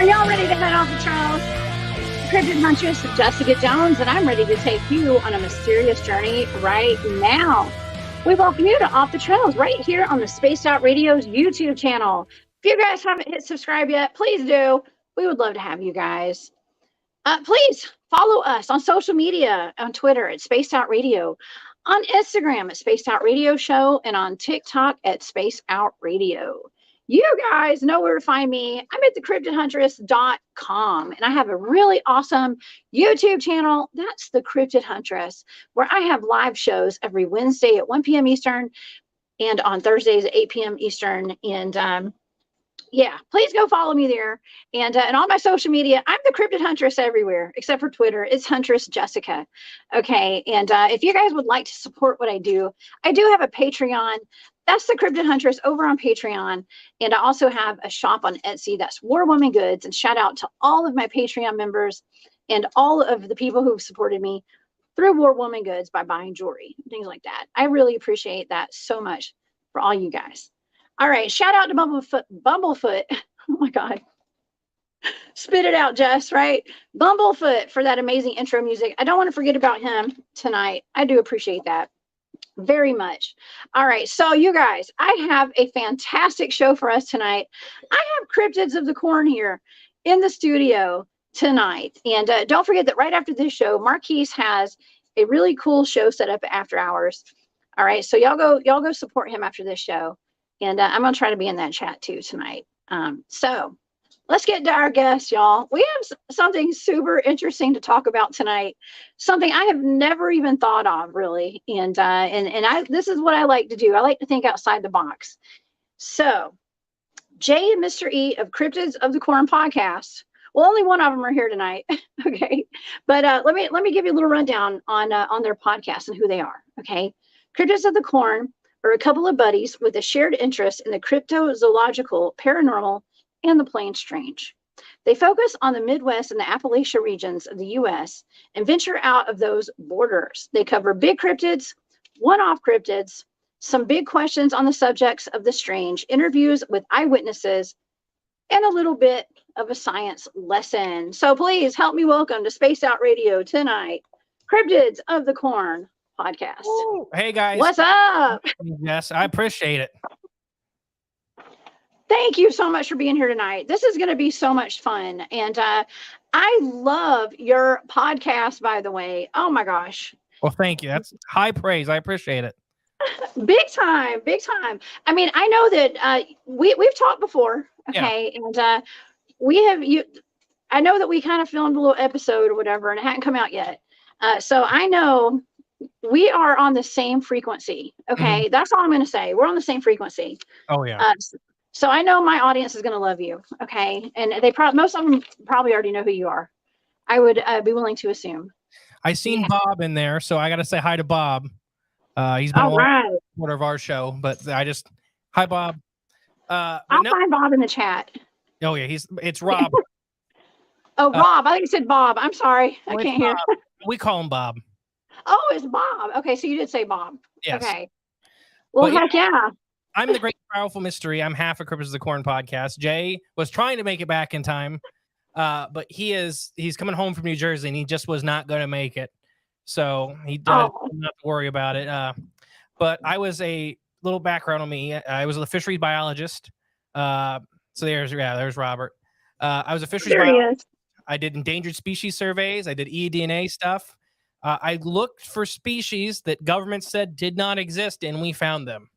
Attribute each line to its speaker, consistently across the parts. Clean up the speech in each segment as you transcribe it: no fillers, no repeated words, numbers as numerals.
Speaker 1: Are y'all ready to head off the trails? Cryptid Huntress Jessica Jones, and I'm ready to take you on a mysterious journey right now. We welcome you to Off the Trails right here on the Spaced Out Radio's YouTube channel. If you guys haven't hit subscribe yet, please do. We would love to have you guys. Please follow us on social media, on Twitter at Spaced Out Radio, on Instagram at Spaced Out Radio Show, and on TikTok at Spaced Out Radio. You guys know where to find me. I'm at thecryptidhuntress.com, and I have a really awesome YouTube channel. That's The Cryptid Huntress, where I have live shows every Wednesday at 1 p.m. Eastern and on Thursdays at 8 p.m. Eastern. And yeah, please go follow me there. And on my social media, I'm the Cryptid Huntress everywhere, except for Twitter. It's Huntress Jessica. Okay, and if you guys would like to support what I do have a Patreon. That's the Cryptid Huntress over on Patreon. And I also have a shop on Etsy. That's War Woman Goods. And shout out to all of my Patreon members and all of the people who've supported me through War Woman Goods by buying jewelry, things like that. I really appreciate that so much for all you guys. All right. Shout out to Bumblefoot. Oh my God. Spit it out, Jess, right? Bumblefoot for that amazing intro music. I don't want to forget about him tonight. I do appreciate that very much. All right, so you guys, I have a fantastic show for us tonight. I have Cryptids of the Corn here in the studio tonight, and don't forget that right after this show, Marquise has a really cool show set up after hours. All right, so y'all go support him after this show, and I'm gonna try to be in that chat too tonight. So let's get to our guest, y'all. We have something super interesting to talk about tonight. Something I have never even thought of, really. And this is what I like to do. I like to think outside the box. So, Jay and Mr. E of Cryptids of the Corn podcast. Well, only one of them are here tonight. Okay, but let me give you a little rundown on their podcast and who they are. Okay, Cryptids of the Corn are a couple of buddies with a shared interest in the cryptozoological, paranormal, and the plain strange. They focus on the Midwest and the Appalachia regions of the U.S. and venture out of those borders. They cover big cryptids, one-off cryptids, some big questions on the subjects of the strange, interviews with eyewitnesses, and a little bit of a science lesson. So please help me welcome to Spaced Out Radio tonight, Cryptids of the Corn podcast.
Speaker 2: Ooh, hey guys.
Speaker 1: What's up?
Speaker 2: Yes, I appreciate it.
Speaker 1: Thank you so much for being here tonight. This is going to be so much fun. And I love your podcast, by the way. Oh, my gosh.
Speaker 2: Well, thank you. That's high praise. I appreciate it.
Speaker 1: Big time. Big time. I mean, I know that we've talked before. Okay. Yeah. And I know that we kind of filmed a little episode or whatever, and it hadn't come out yet. So I know we are on the same frequency. Okay. Mm-hmm. That's all I'm going to say. We're on the same frequency.
Speaker 2: Oh, yeah.
Speaker 1: So I know my audience is going to love you, okay? And most of them probably already know who you are. I would be willing to assume.
Speaker 2: I seen Bob in there, so I got to say hi to Bob. He's been a supporter of our show, but hi Bob.
Speaker 1: I'll find Bob in the chat.
Speaker 2: Oh yeah, it's Rob.
Speaker 1: Oh, Rob. I think you said Bob. I'm sorry, I can't hear.
Speaker 2: We call him Bob.
Speaker 1: Oh, it's Bob. Okay, so you did say Bob.
Speaker 2: Yes.
Speaker 1: Okay. Well, heck yeah.
Speaker 2: I'm the Great Powerful Mystery. I'm half a Cryptids of the Corn podcast. Jay was trying to make it back in time, but he's coming home from New Jersey, and he just was not going to make it. So he doesn't have to worry about it. But I was a little background on me. I was a fisheries biologist. So there's Robert. I was a fisheries biologist. I did endangered species surveys. I did eDNA stuff. I looked for species that government said did not exist, and we found them.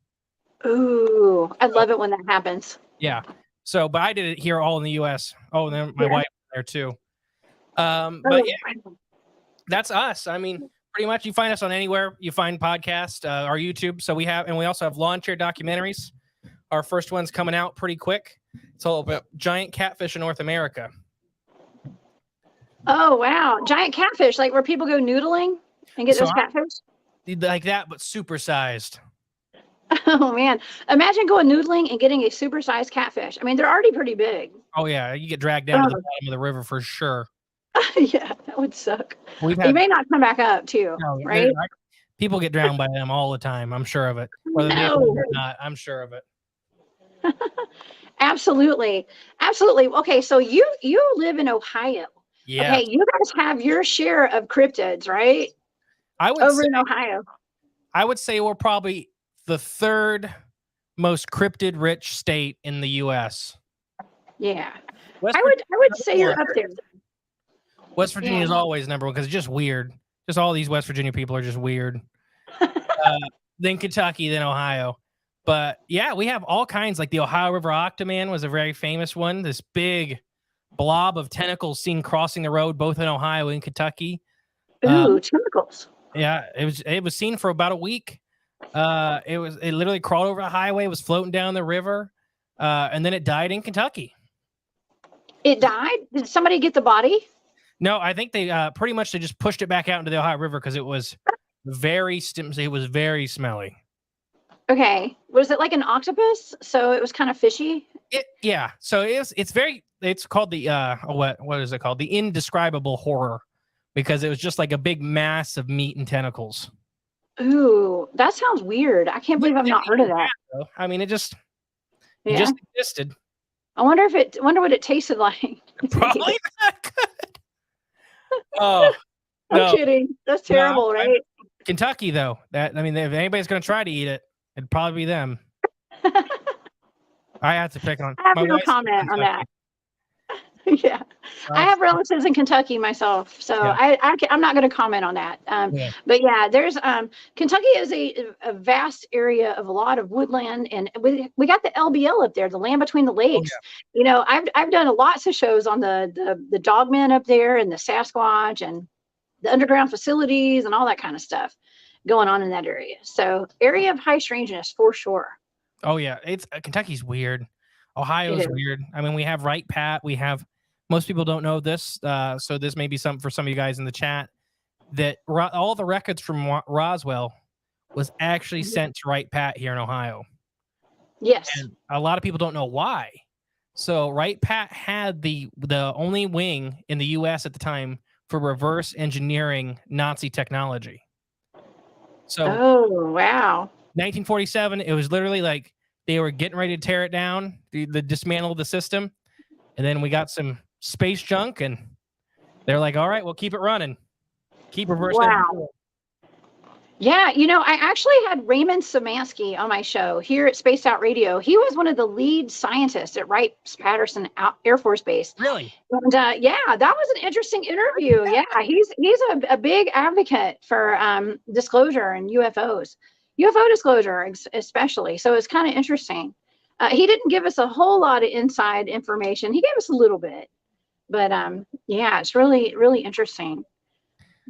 Speaker 1: Ooh, I love it when that happens.
Speaker 2: Yeah. So, but I did it here all in the U.S. Oh, and then my wife was there too. But yeah, that's us. I mean, pretty much you find us on anywhere you find podcasts, our YouTube. So we also have lawn chair documentaries. Our first one's coming out pretty quick. It's all about giant catfish in North America.
Speaker 1: Oh, wow. Giant catfish, like where people go noodling and get those catfish?
Speaker 2: Like that, but supersized.
Speaker 1: Oh man, imagine going noodling and getting a supersized catfish. I mean, they're already pretty big.
Speaker 2: Oh yeah, you get dragged down to the bottom of the river for sure.
Speaker 1: Yeah, that would suck. You may not come back up too, right?
Speaker 2: People get drowned by them all the time. I'm sure of it. Whether they or not, I'm sure of it.
Speaker 1: Absolutely. Absolutely. Okay, so you live in Ohio.
Speaker 2: Yeah,
Speaker 1: Okay, you guys have your share of cryptids, right?
Speaker 2: I would
Speaker 1: Over
Speaker 2: say
Speaker 1: in Ohio.
Speaker 2: we're probably the third most cryptid rich state in the U.S.
Speaker 1: Yeah.
Speaker 2: West
Speaker 1: I would say
Speaker 2: Virginia,
Speaker 1: you're up there.
Speaker 2: West Virginia
Speaker 1: Yeah.
Speaker 2: is always number one because it's just weird. Just all these West Virginia people are just weird. Then Kentucky, then Ohio. But yeah, we have all kinds. Like the Ohio River Octoman was a very famous one. This big blob of tentacles seen crossing the road, both in Ohio and Kentucky.
Speaker 1: Ooh, tentacles.
Speaker 2: Yeah, it was seen for about a week. It literally crawled over the highway, was floating down the river, and then it died in Kentucky.
Speaker 1: It died? Did somebody get the body?
Speaker 2: No, I think they pretty much they just pushed it back out into the Ohio River because it was very smelly.
Speaker 1: Okay. Was it like an octopus? So it was kind of fishy?
Speaker 2: Yeah. So it's called the what is it called? The indescribable horror, because it was just like a big mass of meat and tentacles.
Speaker 1: Ooh, that sounds weird. I can't believe I've not heard of that.
Speaker 2: I mean, it just
Speaker 1: Yeah.
Speaker 2: existed.
Speaker 1: I wonder what it tasted like.
Speaker 2: Probably not good. Oh,
Speaker 1: I'm kidding. That's terrible, right?
Speaker 2: Kentucky, though. If anybody's going to try to eat it, it'd probably be them. I have to pick on.
Speaker 1: I have no comment on that. Yeah, I have relatives in Kentucky myself, so yeah. I'm not going to comment on that. But yeah, there's Kentucky is a vast area of a lot of woodland, and we got the LBL up there, the land between the lakes. Oh, yeah. You know, I've done lots of shows on the dogmen up there, and the Sasquatch, and the underground facilities, and all that kind of stuff going on in that area. So area of high strangeness for sure.
Speaker 2: Oh yeah, Kentucky's weird. Ohio's weird. I mean, we have Wright-Pat. We have. Most people don't know this, so this may be something for some of you guys in the chat, that all the records from Roswell was actually sent to Wright-Pat here in Ohio.
Speaker 1: Yes.
Speaker 2: And a lot of people don't know why. So Wright-Pat had the only wing in the U.S. at the time for reverse engineering Nazi technology. So,
Speaker 1: oh, wow.
Speaker 2: 1947, it was literally like they were getting ready to tear it down, the dismantle the system, and then we got some space junk, and they're like, all right, we'll keep it running, keep reversing.
Speaker 1: Wow. Yeah, you know, I actually had Raymond Samansky on my show here at Spaced Out Radio. He was one of the lead scientists at Wright-Patterson Air Force Base.
Speaker 2: Really?
Speaker 1: And yeah, that was an interesting interview. Yeah, he's a big advocate for disclosure and UFO disclosure especially. So it's kind of interesting. He didn't give us a whole lot of inside information. He gave us a little bit. But yeah, it's really, really interesting.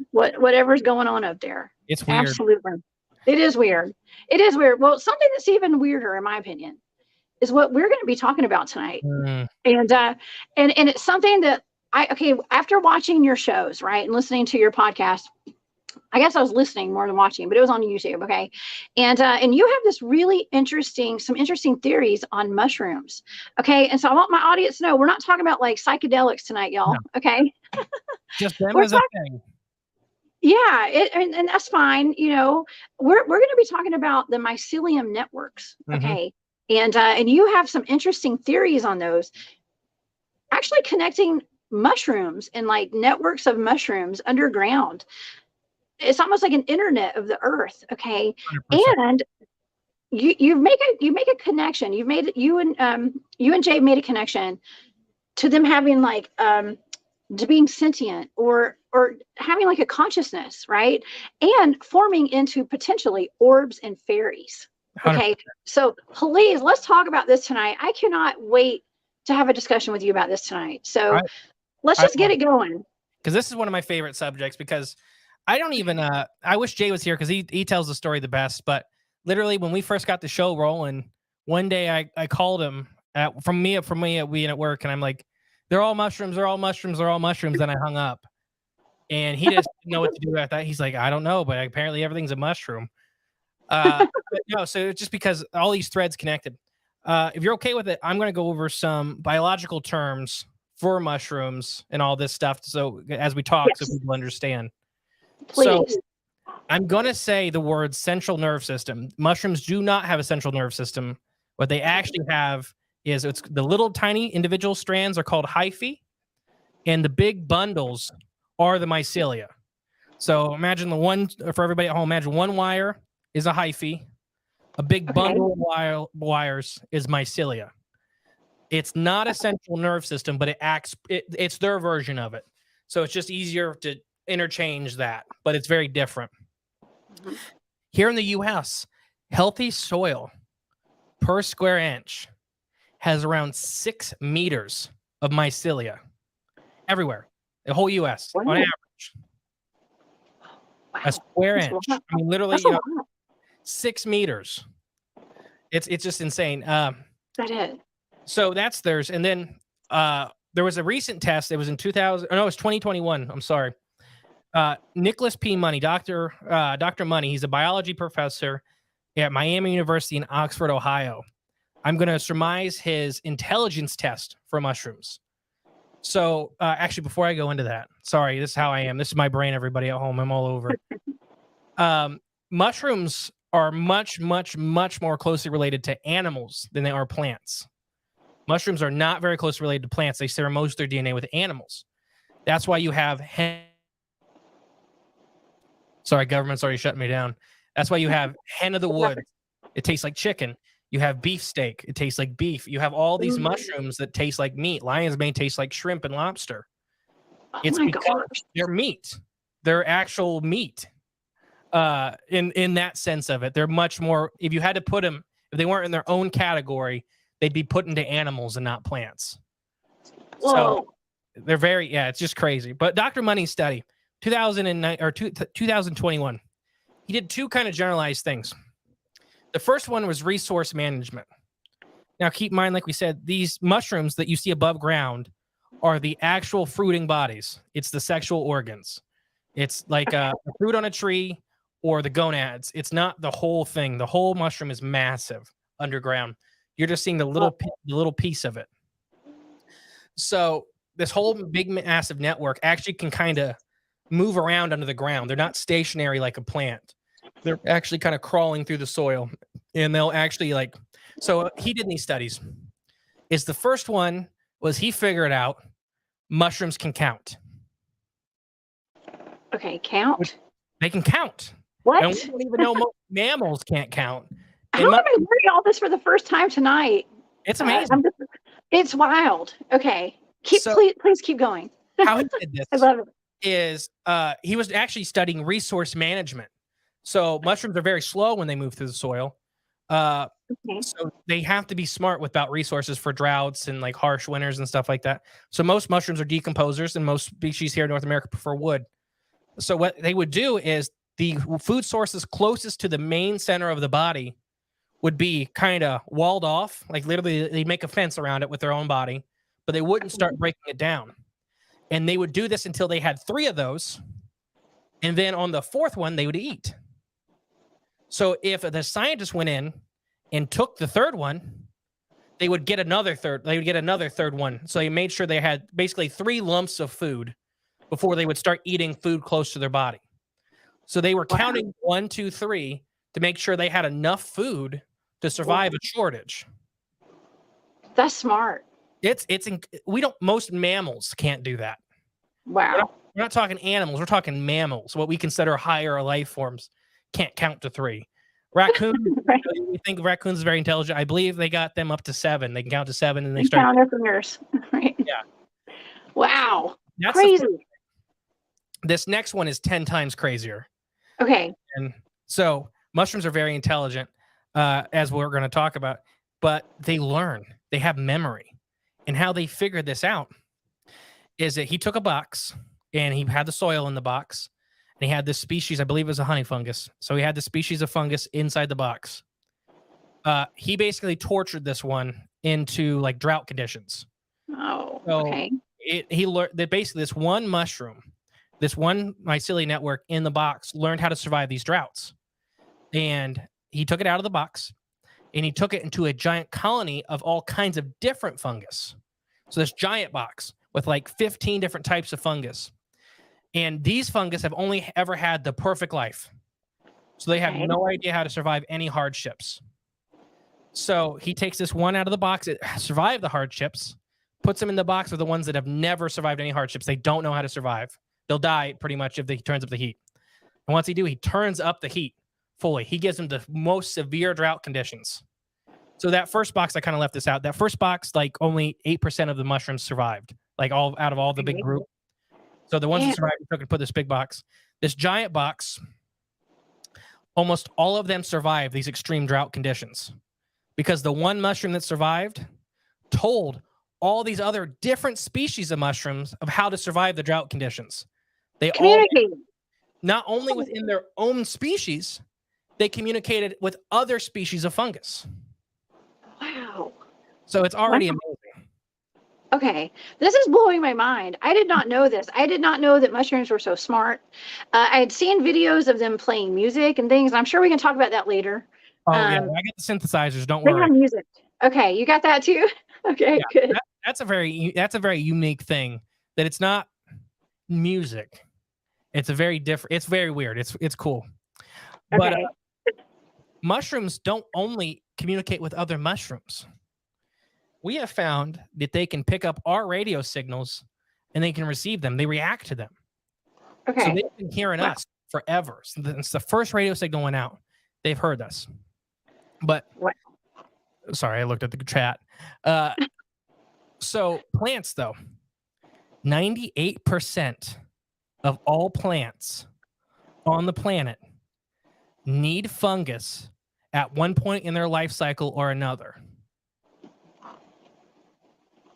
Speaker 1: Whatever's going on up there.
Speaker 2: It's weird.
Speaker 1: Absolutely. It is weird. It is weird. Well, something that's even weirder, in my opinion, is what we're going to be talking about tonight. And it's something that after watching your shows, right, and listening to your podcast, I guess I was listening more than watching, but it was on YouTube. Okay. And you have this really interesting theories on mushrooms. Okay. And so I want my audience to know, we're not talking about like psychedelics tonight, y'all. No. Okay.
Speaker 2: Just them as a thing.
Speaker 1: Yeah. And that's fine. You know, we're going to be talking about the mycelium networks. Okay. And you have some interesting theories on those, actually connecting mushrooms and like networks of mushrooms underground. It's almost like an internet of the earth. Okay. 100%. And you make a connection. You and Jay made a connection to them having like to being sentient or having like a consciousness, right? And forming into potentially orbs and fairies. Okay. 100%. So please, let's talk about this tonight. I cannot wait to have a discussion with you about this tonight. So let's just get it going.
Speaker 2: Because this is one of my favorite subjects, because I don't even, I wish Jay was here because he tells the story the best. But literally, when we first got the show rolling, one day I called him from me being at work, and I'm like, they're all mushrooms. Then I hung up, and he just didn't know what to do with that. He's like, I don't know, but apparently everything's a mushroom. But no, so it's just because all these threads connected. If you're okay with it, I'm going to go over some biological terms for mushrooms and all this stuff. So as we talk, so people understand.
Speaker 1: Please.
Speaker 2: So I'm going to say the word central nerve system. Mushrooms do not have a central nerve system. What they actually have is it's the little tiny individual strands are called hyphae, and the big bundles are the mycelia. So imagine for everybody at home, imagine one wire is a hyphae, a big bundle of wires is mycelia. It's not a central nerve system, but it's their version of it. So it's just easier to interchange that, but it's very different. Mm-hmm. Here in the US, healthy soil per square inch has around 6 meters of mycelia everywhere, the whole US on average. Wow. A square inch. I mean, literally, 6 meters. It's just insane. That is. So that's theirs. And then there was a recent test. It was in 2021. I'm sorry. Nicholas P. Money, Dr. Money. He's a biology professor at Miami University in Oxford, Ohio. I'm going to surmise his intelligence test for mushrooms. So actually, before I go into that, sorry, this is how I am. This is my brain, everybody at home. I'm all over. Mushrooms are much, much, much more closely related to animals than they are plants. Mushrooms are not very closely related to plants. They share most of their DNA with animals. That's why you have sorry, government's already shutting me down. That's why you have hen of the woods. It tastes like chicken. You have beefsteak. It tastes like beef. You have all these mushrooms that taste like meat. Lion's mane tastes like shrimp and lobster. It's because they're meat. They're actual meat. In that sense of it, they're much more. If you had to put them, if they weren't in their own category, they'd be put into animals and not plants. Whoa. So they're very, it's just crazy. But Dr. Money's study, 2021, he did two kind of generalized things. The first one was resource management. Now, keep in mind, like we said, these mushrooms that you see above ground are the actual fruiting bodies. It's the sexual organs. It's like a fruit on a tree or the gonads. It's not the whole thing. The whole mushroom is massive underground. You're just seeing the little piece of it. So this whole big, massive network actually can kind of move around under the ground. They're not stationary like a plant. They're actually kind of crawling through the soil, and they'll actually so he did these studies. The first one was he figured out mushrooms can count.
Speaker 1: Okay, count?
Speaker 2: They can count.
Speaker 1: What?
Speaker 2: And we don't even know most mammals can't count.
Speaker 1: How am I learning all this for the first time tonight?
Speaker 2: It's amazing.
Speaker 1: It's wild. Okay. Please keep going.
Speaker 2: How he did this
Speaker 1: I love it.
Speaker 2: Is he was actually studying resource management. So mushrooms are very slow when they move through the soil. So they have to be smart about resources for droughts and like harsh winters and stuff like that. So most mushrooms are decomposers, and most species here in North America prefer wood. So what they would do is the food sources closest to the main center of the body would be kind of walled off. Like literally they make a fence around it with their own body, but they wouldn't start breaking it down. And they would do this until they had 3 of those. And then on the 4th one, they would eat. So if the scientists went in and took the 3rd one, they would get another third. They would get another 3rd one. So they made sure they had basically 3 lumps of food before they would start eating food close to their body. So they were counting 1, 2, 3 to make sure they had enough food to survive a shortage.
Speaker 1: That's smart.
Speaker 2: Most mammals can't do that.
Speaker 1: Wow.
Speaker 2: We're not talking animals. We're talking mammals. What we consider higher life forms can't count to 3. Raccoons, right. We think raccoons are very intelligent. I believe they got them up to 7. They can count to 7 and they start
Speaker 1: count their fingers. Right.
Speaker 2: Yeah.
Speaker 1: Wow. That's crazy.
Speaker 2: This next one is 10 times crazier.
Speaker 1: Okay.
Speaker 2: And so mushrooms are very intelligent, as we're going to talk about, but they learn. They have memory. And how they figured this out is that he took a box and he had the soil in the box, and he had this species, I believe it was a honey fungus. So he had the species of fungus inside the box. He basically tortured this one into like drought conditions.
Speaker 1: Oh,
Speaker 2: okay. He learned that basically this one mushroom, this one mycelia network in the box learned how to survive these droughts. And he took it out of the box and he took it into a giant colony of all kinds of different fungus. So this giant box with like 15 different types of fungus. And these fungus have only ever had the perfect life. So they have no idea how to survive any hardships. So he takes this one out of the box. It survived the hardships, puts them in the box with the ones that have never survived any hardships. They don't know how to survive. They'll die pretty much if he turns up the heat. And once he turns up the heat fully. He gives them the most severe drought conditions. So that first box, I kind of left this out. That first box, like only 8% of the mushrooms survived, like all out of all the big group. So the ones that survived, we took and put this big box. This giant box, almost all of them survived these extreme drought conditions because the one mushroom that survived told all these other different species of mushrooms of how to survive the drought conditions. They
Speaker 1: communicated.
Speaker 2: Not only within their own species, they communicated with other species of fungus.
Speaker 1: Wow.
Speaker 2: So it's already amazing.
Speaker 1: Okay, this is blowing my mind. I did not know this. I did not know that mushrooms were so smart. I had seen videos of them playing music and things. I'm sure we can talk about that later.
Speaker 2: Oh, yeah, I got the synthesizers. Don't
Speaker 1: they
Speaker 2: worry.
Speaker 1: have music. Okay, you got that too? Okay,
Speaker 2: Yeah,
Speaker 1: good.
Speaker 2: That's a very unique thing that it's not music. It's a very different. It's very weird. It's cool. But
Speaker 1: Okay.
Speaker 2: Mushrooms don't only communicate with other mushrooms. We have found that they can pick up our radio signals and they can receive them. They react to them.
Speaker 1: Okay.
Speaker 2: So they've been hearing us forever. Since the first radio signal went out, they've heard us. But sorry, I looked at the chat. So plants, though, 98% of all plants on the planet need fungus at one point in their life cycle or another.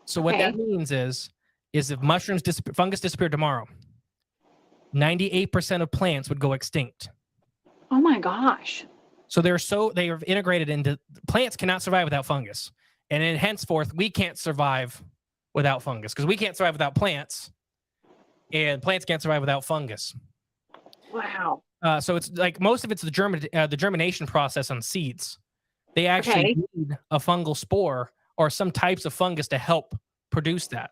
Speaker 2: So what that means is if fungus disappeared tomorrow, 98% of plants would go extinct.
Speaker 1: Oh my gosh.
Speaker 2: So they are integrated into plants cannot survive without fungus. And then henceforth, we can't survive without fungus because we can't survive without plants and plants can't survive without fungus.
Speaker 1: Wow.
Speaker 2: So it's like most of it's the germination process on seeds. They actually need a fungal spore or some types of fungus to help produce that.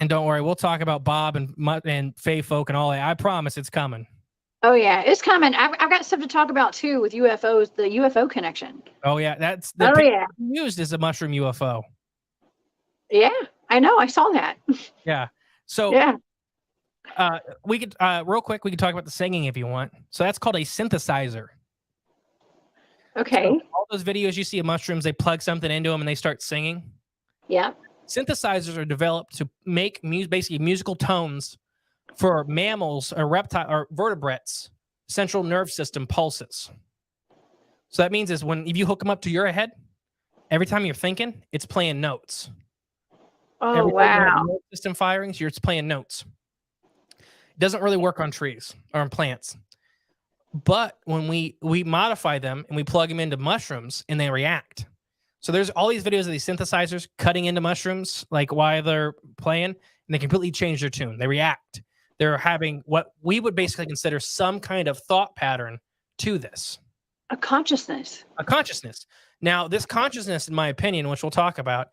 Speaker 2: And don't worry, we'll talk about Bob and Fae folk and all that. I promise it's coming.
Speaker 1: Oh yeah, it's coming. I've got stuff to talk about too with UFOs, the UFO connection.
Speaker 2: Oh yeah, that's used as a mushroom UFO.
Speaker 1: Yeah, I know. I saw that.
Speaker 2: Yeah. So
Speaker 1: yeah.
Speaker 2: We could real quick. We could talk about the singing if you want. So that's called a synthesizer.
Speaker 1: Okay.
Speaker 2: So all those videos you see of mushrooms, they plug something into them and they start singing.
Speaker 1: Yeah.
Speaker 2: Synthesizers are developed to make basically musical tones for mammals or or vertebrates' central nerve system pulses. So that means if you hook them up to your head, every time you're thinking, it's playing notes.
Speaker 1: Oh wow!
Speaker 2: Nerve system firings, it's playing notes. It doesn't really work on trees or on plants, but when we modify them and we plug them into mushrooms and they react. So there's all these videos of these synthesizers cutting into mushrooms, like while they're playing, and they completely change their tune. They react. They're having what we would basically consider some kind of thought pattern to this.
Speaker 1: A consciousness.
Speaker 2: A consciousness. Now, this consciousness, in my opinion, which we'll talk about,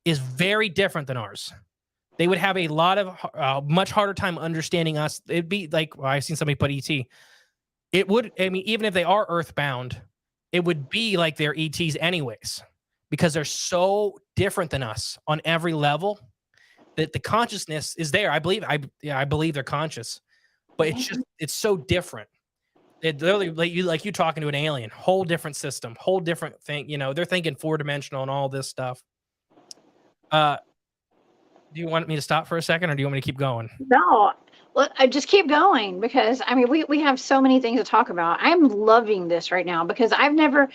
Speaker 2: is very different than ours. They would have a lot of much harder time understanding us. It'd be like, I've seen somebody put ET. It would, even if they are earthbound, it would be like they're ETs anyways, because they're so different than us on every level that the consciousness is there. I believe they're conscious, but it's so different. It literally like you talking to an alien, whole different system, whole different thing. They're thinking 4-dimensional and all this stuff. Do you want me to stop for a second, or do you want me to keep going?
Speaker 1: No, I just keep going because we have so many things to talk about. I'm loving this right now because I never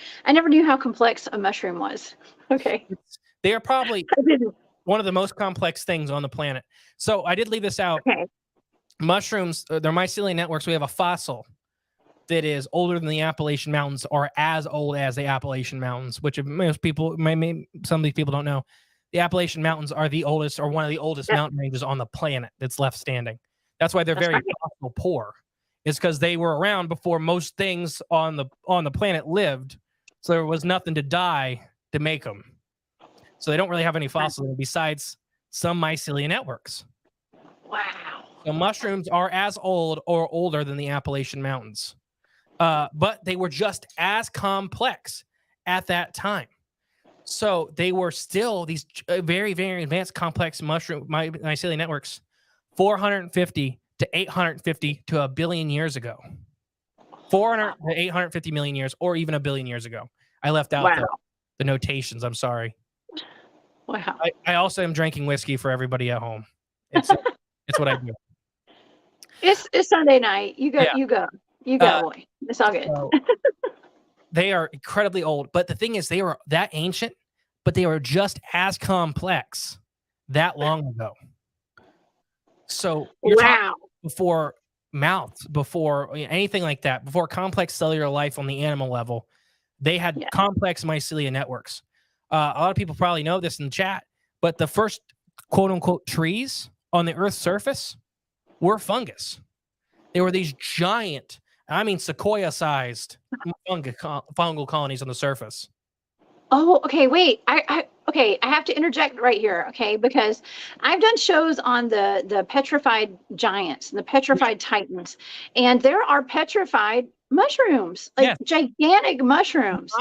Speaker 1: knew how complex a mushroom was. Okay,
Speaker 2: they are probably one of the most complex things on the planet. So I did leave this out.
Speaker 1: Okay,
Speaker 2: mushrooms, they're mycelial networks. We have a fossil that is older than the Appalachian Mountains, or as old as the Appalachian Mountains, which most people, some of these people don't know. The Appalachian Mountains are the oldest, or one of the oldest mountain ranges on the planet that's left standing. That's why they're very fossil poor. It's because they were around before most things on the planet lived, so there was nothing to die to make them. So they don't really have any fossils besides some mycelial networks.
Speaker 1: Wow.
Speaker 2: So mushrooms are as old or older than the Appalachian Mountains, but they were just as complex at that time. So they were still these very, very advanced complex mycelial networks 450 to 850 to a billion years ago. 400 to 850 million years, or even a billion years ago. I left out the notations. I'm sorry.
Speaker 1: Wow.
Speaker 2: I also am drinking whiskey for everybody at home. It's what I do.
Speaker 1: It's Sunday night. You go, boy. It's all good.
Speaker 2: So they are incredibly old, but the thing is, they were that ancient, but they were just as complex that long ago. So you're talking before mouths, before anything like that, before complex cellular life on the animal level, they had complex mycelia networks. A lot of people probably know this in the chat, but the first quote unquote trees on the Earth's surface were fungus. They were these giant, I mean, sequoia-sized fungal colonies on the surface.
Speaker 1: Oh, okay. Wait, I have to interject right here, okay? Because I've done shows on the petrified giants and the petrified titans, and there are petrified mushrooms, like gigantic mushrooms,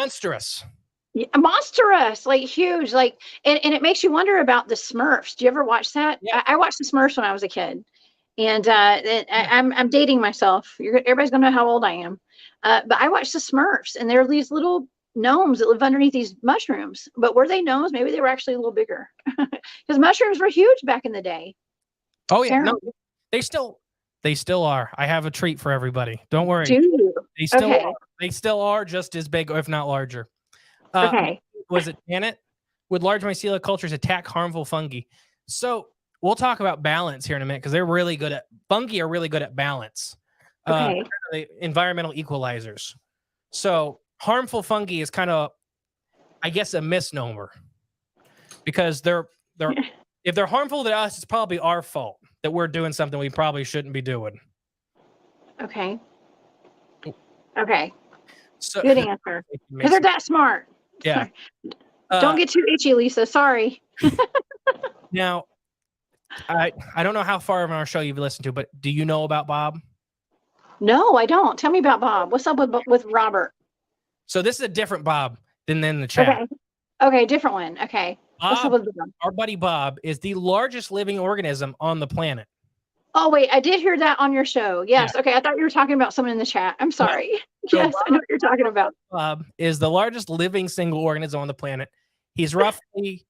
Speaker 2: monstrous,
Speaker 1: like huge, like, and it makes you wonder about the Smurfs. Do you ever watch that?
Speaker 2: Yeah.
Speaker 1: I watched the Smurfs when I was a kid, and I'm dating myself. Everybody's gonna know how old I am, but I watched the Smurfs, and there are these little gnomes that live underneath these mushrooms. But were they gnomes? Maybe they were actually a little bigger, because mushrooms were huge back in the day.
Speaker 2: Oh yeah, no, they still are. I have a treat for everybody. Don't worry. They still are. They still are just as big, if not larger. Was it Janet? Would large mycelia cultures attack harmful fungi? So we'll talk about balance here in a minute, because they're really good at fungi. Are really good at balance. Environmental equalizers. So harmful fungi is kind of, I guess, a misnomer, because they're if they're harmful to us, it's probably our fault that we're doing something we probably shouldn't be doing.
Speaker 1: Okay.
Speaker 2: So,
Speaker 1: good answer. Because they're that smart.
Speaker 2: Yeah.
Speaker 1: Don't get too itchy, Lisa. Sorry.
Speaker 2: Now, I don't know how far of our show you've listened to, but do you know about Bob?
Speaker 1: No, I don't. Tell me about Bob. What's up with Robert?
Speaker 2: So this is a different Bob than in the chat.
Speaker 1: Okay, different one. Okay. What's up with Bob?
Speaker 2: Our buddy Bob is the largest living organism on the planet.
Speaker 1: Oh, wait, I did hear that on your show. Yes. Yeah. Okay, I thought you were talking about someone in the chat. I'm sorry. Yeah. So yes, Bob, I know what you're talking about.
Speaker 2: Bob is the largest living single organism on the planet. He's roughly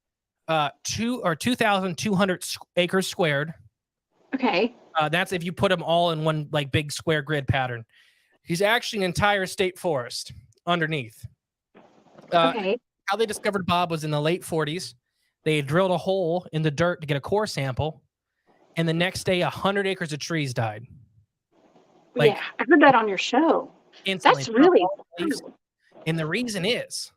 Speaker 2: 2,200 acres squared.
Speaker 1: Okay.
Speaker 2: That's if you put them all in one like big square grid pattern. He's actually an entire state forest underneath.
Speaker 1: Okay.
Speaker 2: How they discovered Bob was in the late 40s. They drilled a hole in the dirt to get a core sample, and the next day 100 acres of trees died.
Speaker 1: Like, yeah, I heard that on your show.
Speaker 2: Instantly.
Speaker 1: That's really
Speaker 2: cool. And the reason is,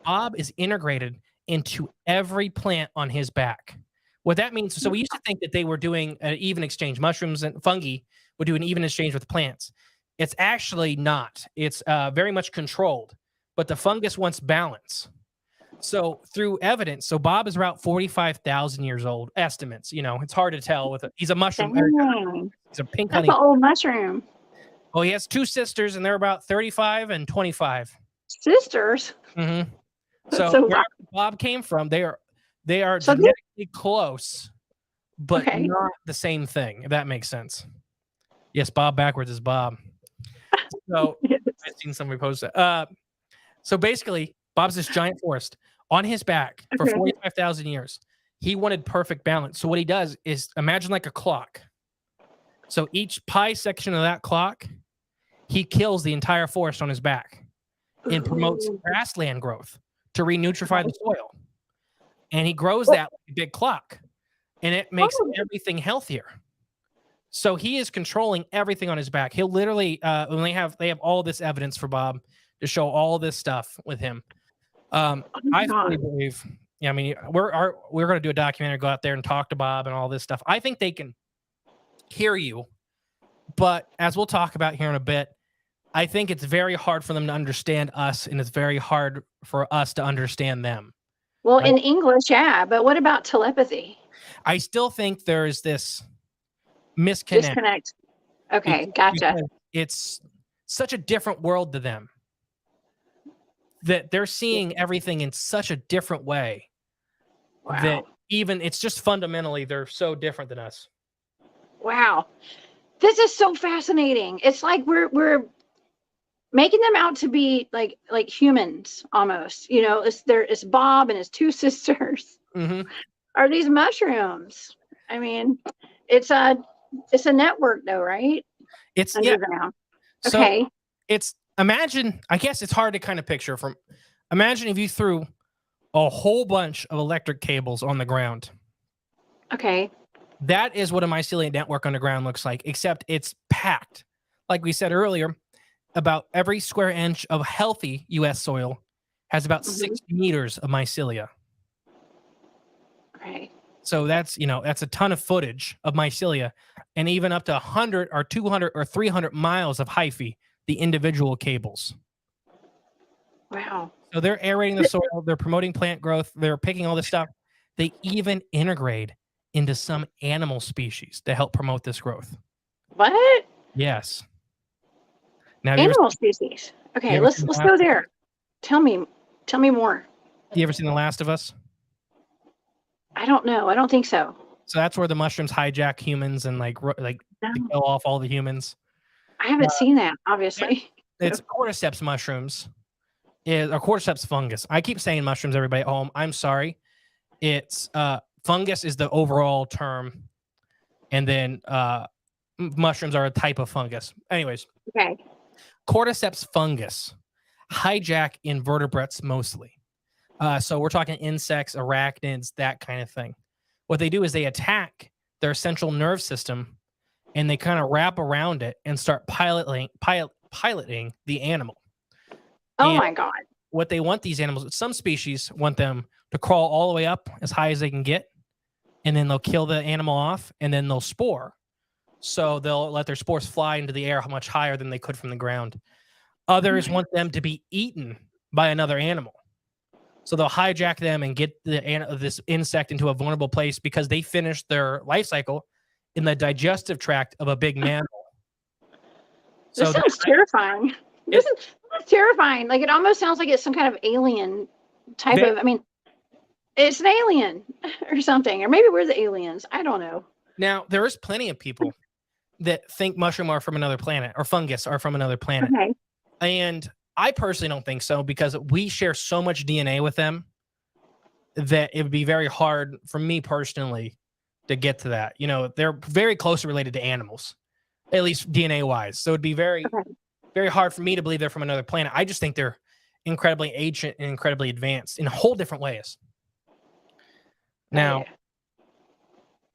Speaker 2: Bob is integrated into every plant on his back. What that means, so we used to think that they were doing an even exchange. Mushrooms and fungi would do an even exchange with plants. It's actually not. It's very much controlled, but the fungus wants balance. So through evidence, so Bob is about 45,000 years old. Estimates, it's hard to tell. He's a mushroom. He's a pink honey.
Speaker 1: That's an old mushroom.
Speaker 2: Oh, he has two sisters, and they're about 35 and 25.
Speaker 1: Sisters.
Speaker 2: Mm-hmm. So where Bob came from, they are genetically close, but not the same thing. If that makes sense. Yes, Bob backwards is Bob. So I've seen somebody post that. So basically, Bob's this giant forest on his back for 45,000 years. He wanted perfect balance. So what he does is imagine like a clock. So each pi section of that clock, he kills the entire forest on his back and promotes grassland growth to renutrify the soil. And he grows that like a big clock, and it makes everything healthier. So he is controlling everything on his back. He'll literally, when they have all this evidence for Bob to show all this stuff with him. I fully believe. Yeah, I mean, we're going to do a documentary, go out there and talk to Bob and all this stuff. I think they can hear you, but as we'll talk about here in a bit, I think it's very hard for them to understand us, and it's very hard for us to understand them.
Speaker 1: Well, in English, yeah, but what about telepathy?
Speaker 2: I still think there's this
Speaker 1: disconnect. Okay, gotcha.
Speaker 2: It's such a different world to them. that they're seeing everything in such a different way that even it's just fundamentally they're so different than us.
Speaker 1: Wow. This is so fascinating. It's like we're making them out to be like humans almost. You know, it's Bob and his two sisters. Are these mushrooms? I mean, it's a network though, right?
Speaker 2: It's
Speaker 1: underground.
Speaker 2: So
Speaker 1: okay.
Speaker 2: It's imagine, I guess it's hard to kind of picture from imagine if you threw a whole bunch of electric cables on the ground.
Speaker 1: Okay.
Speaker 2: That is what a mycelium network underground looks like, except it's packed. Like we said earlier, about every square inch of healthy U.S. soil has about 60 meters of mycelia.
Speaker 1: Right.
Speaker 2: So that's a ton of footage of mycelia, and even up to 100 or 200 or 300 miles of hyphae, the individual cables.
Speaker 1: Wow.
Speaker 2: So they're aerating the soil, they're promoting plant growth, they're picking all this stuff. They even integrate into some animal species to help promote this growth.
Speaker 1: What?
Speaker 2: Yes. Now,
Speaker 1: animal species. Okay, let's go there. Tell me more.
Speaker 2: You ever seen The Last of Us?
Speaker 1: I don't know. I don't think so.
Speaker 2: So that's where the mushrooms hijack humans and like kill off all the humans.
Speaker 1: I haven't seen that, obviously.
Speaker 2: It's cordyceps mushrooms. Or cordyceps fungus. I keep saying mushrooms, everybody at home. I'm sorry. It's fungus is the overall term, and then mushrooms are a type of fungus. Anyways,
Speaker 1: okay.
Speaker 2: Cordyceps fungus hijack invertebrates mostly. So we're talking insects, arachnids, that kind of thing. What they do is they attack their central nerve system, and they kind of wrap around it and start piloting the animal.
Speaker 1: Oh my God.
Speaker 2: What they want these animals, some species want them to crawl all the way up as high as they can get, and then they'll kill the animal off, and then they'll spore. So they'll let their spores fly into the air much higher than they could from the ground. Others want them to be eaten by another animal. So they'll hijack them and get this insect into a vulnerable place because they finished their life cycle in the digestive tract of a big mammal.
Speaker 1: This sounds terrifying. This is terrifying. Like, it almost sounds like it's some kind of alien type of, I mean, it's an alien or something, or maybe we're the aliens. I don't know.
Speaker 2: Now, there is plenty of people that think mushroom are from another planet or fungus are from another planet.
Speaker 1: Okay.
Speaker 2: And I personally don't think so, because we share so much DNA with them that it would be very hard for me personally to get to that. You know, they're very closely related to animals, at least DNA wise. So it'd be very hard for me to believe they're from another planet. I just think they're incredibly ancient and incredibly advanced in whole different ways. Now,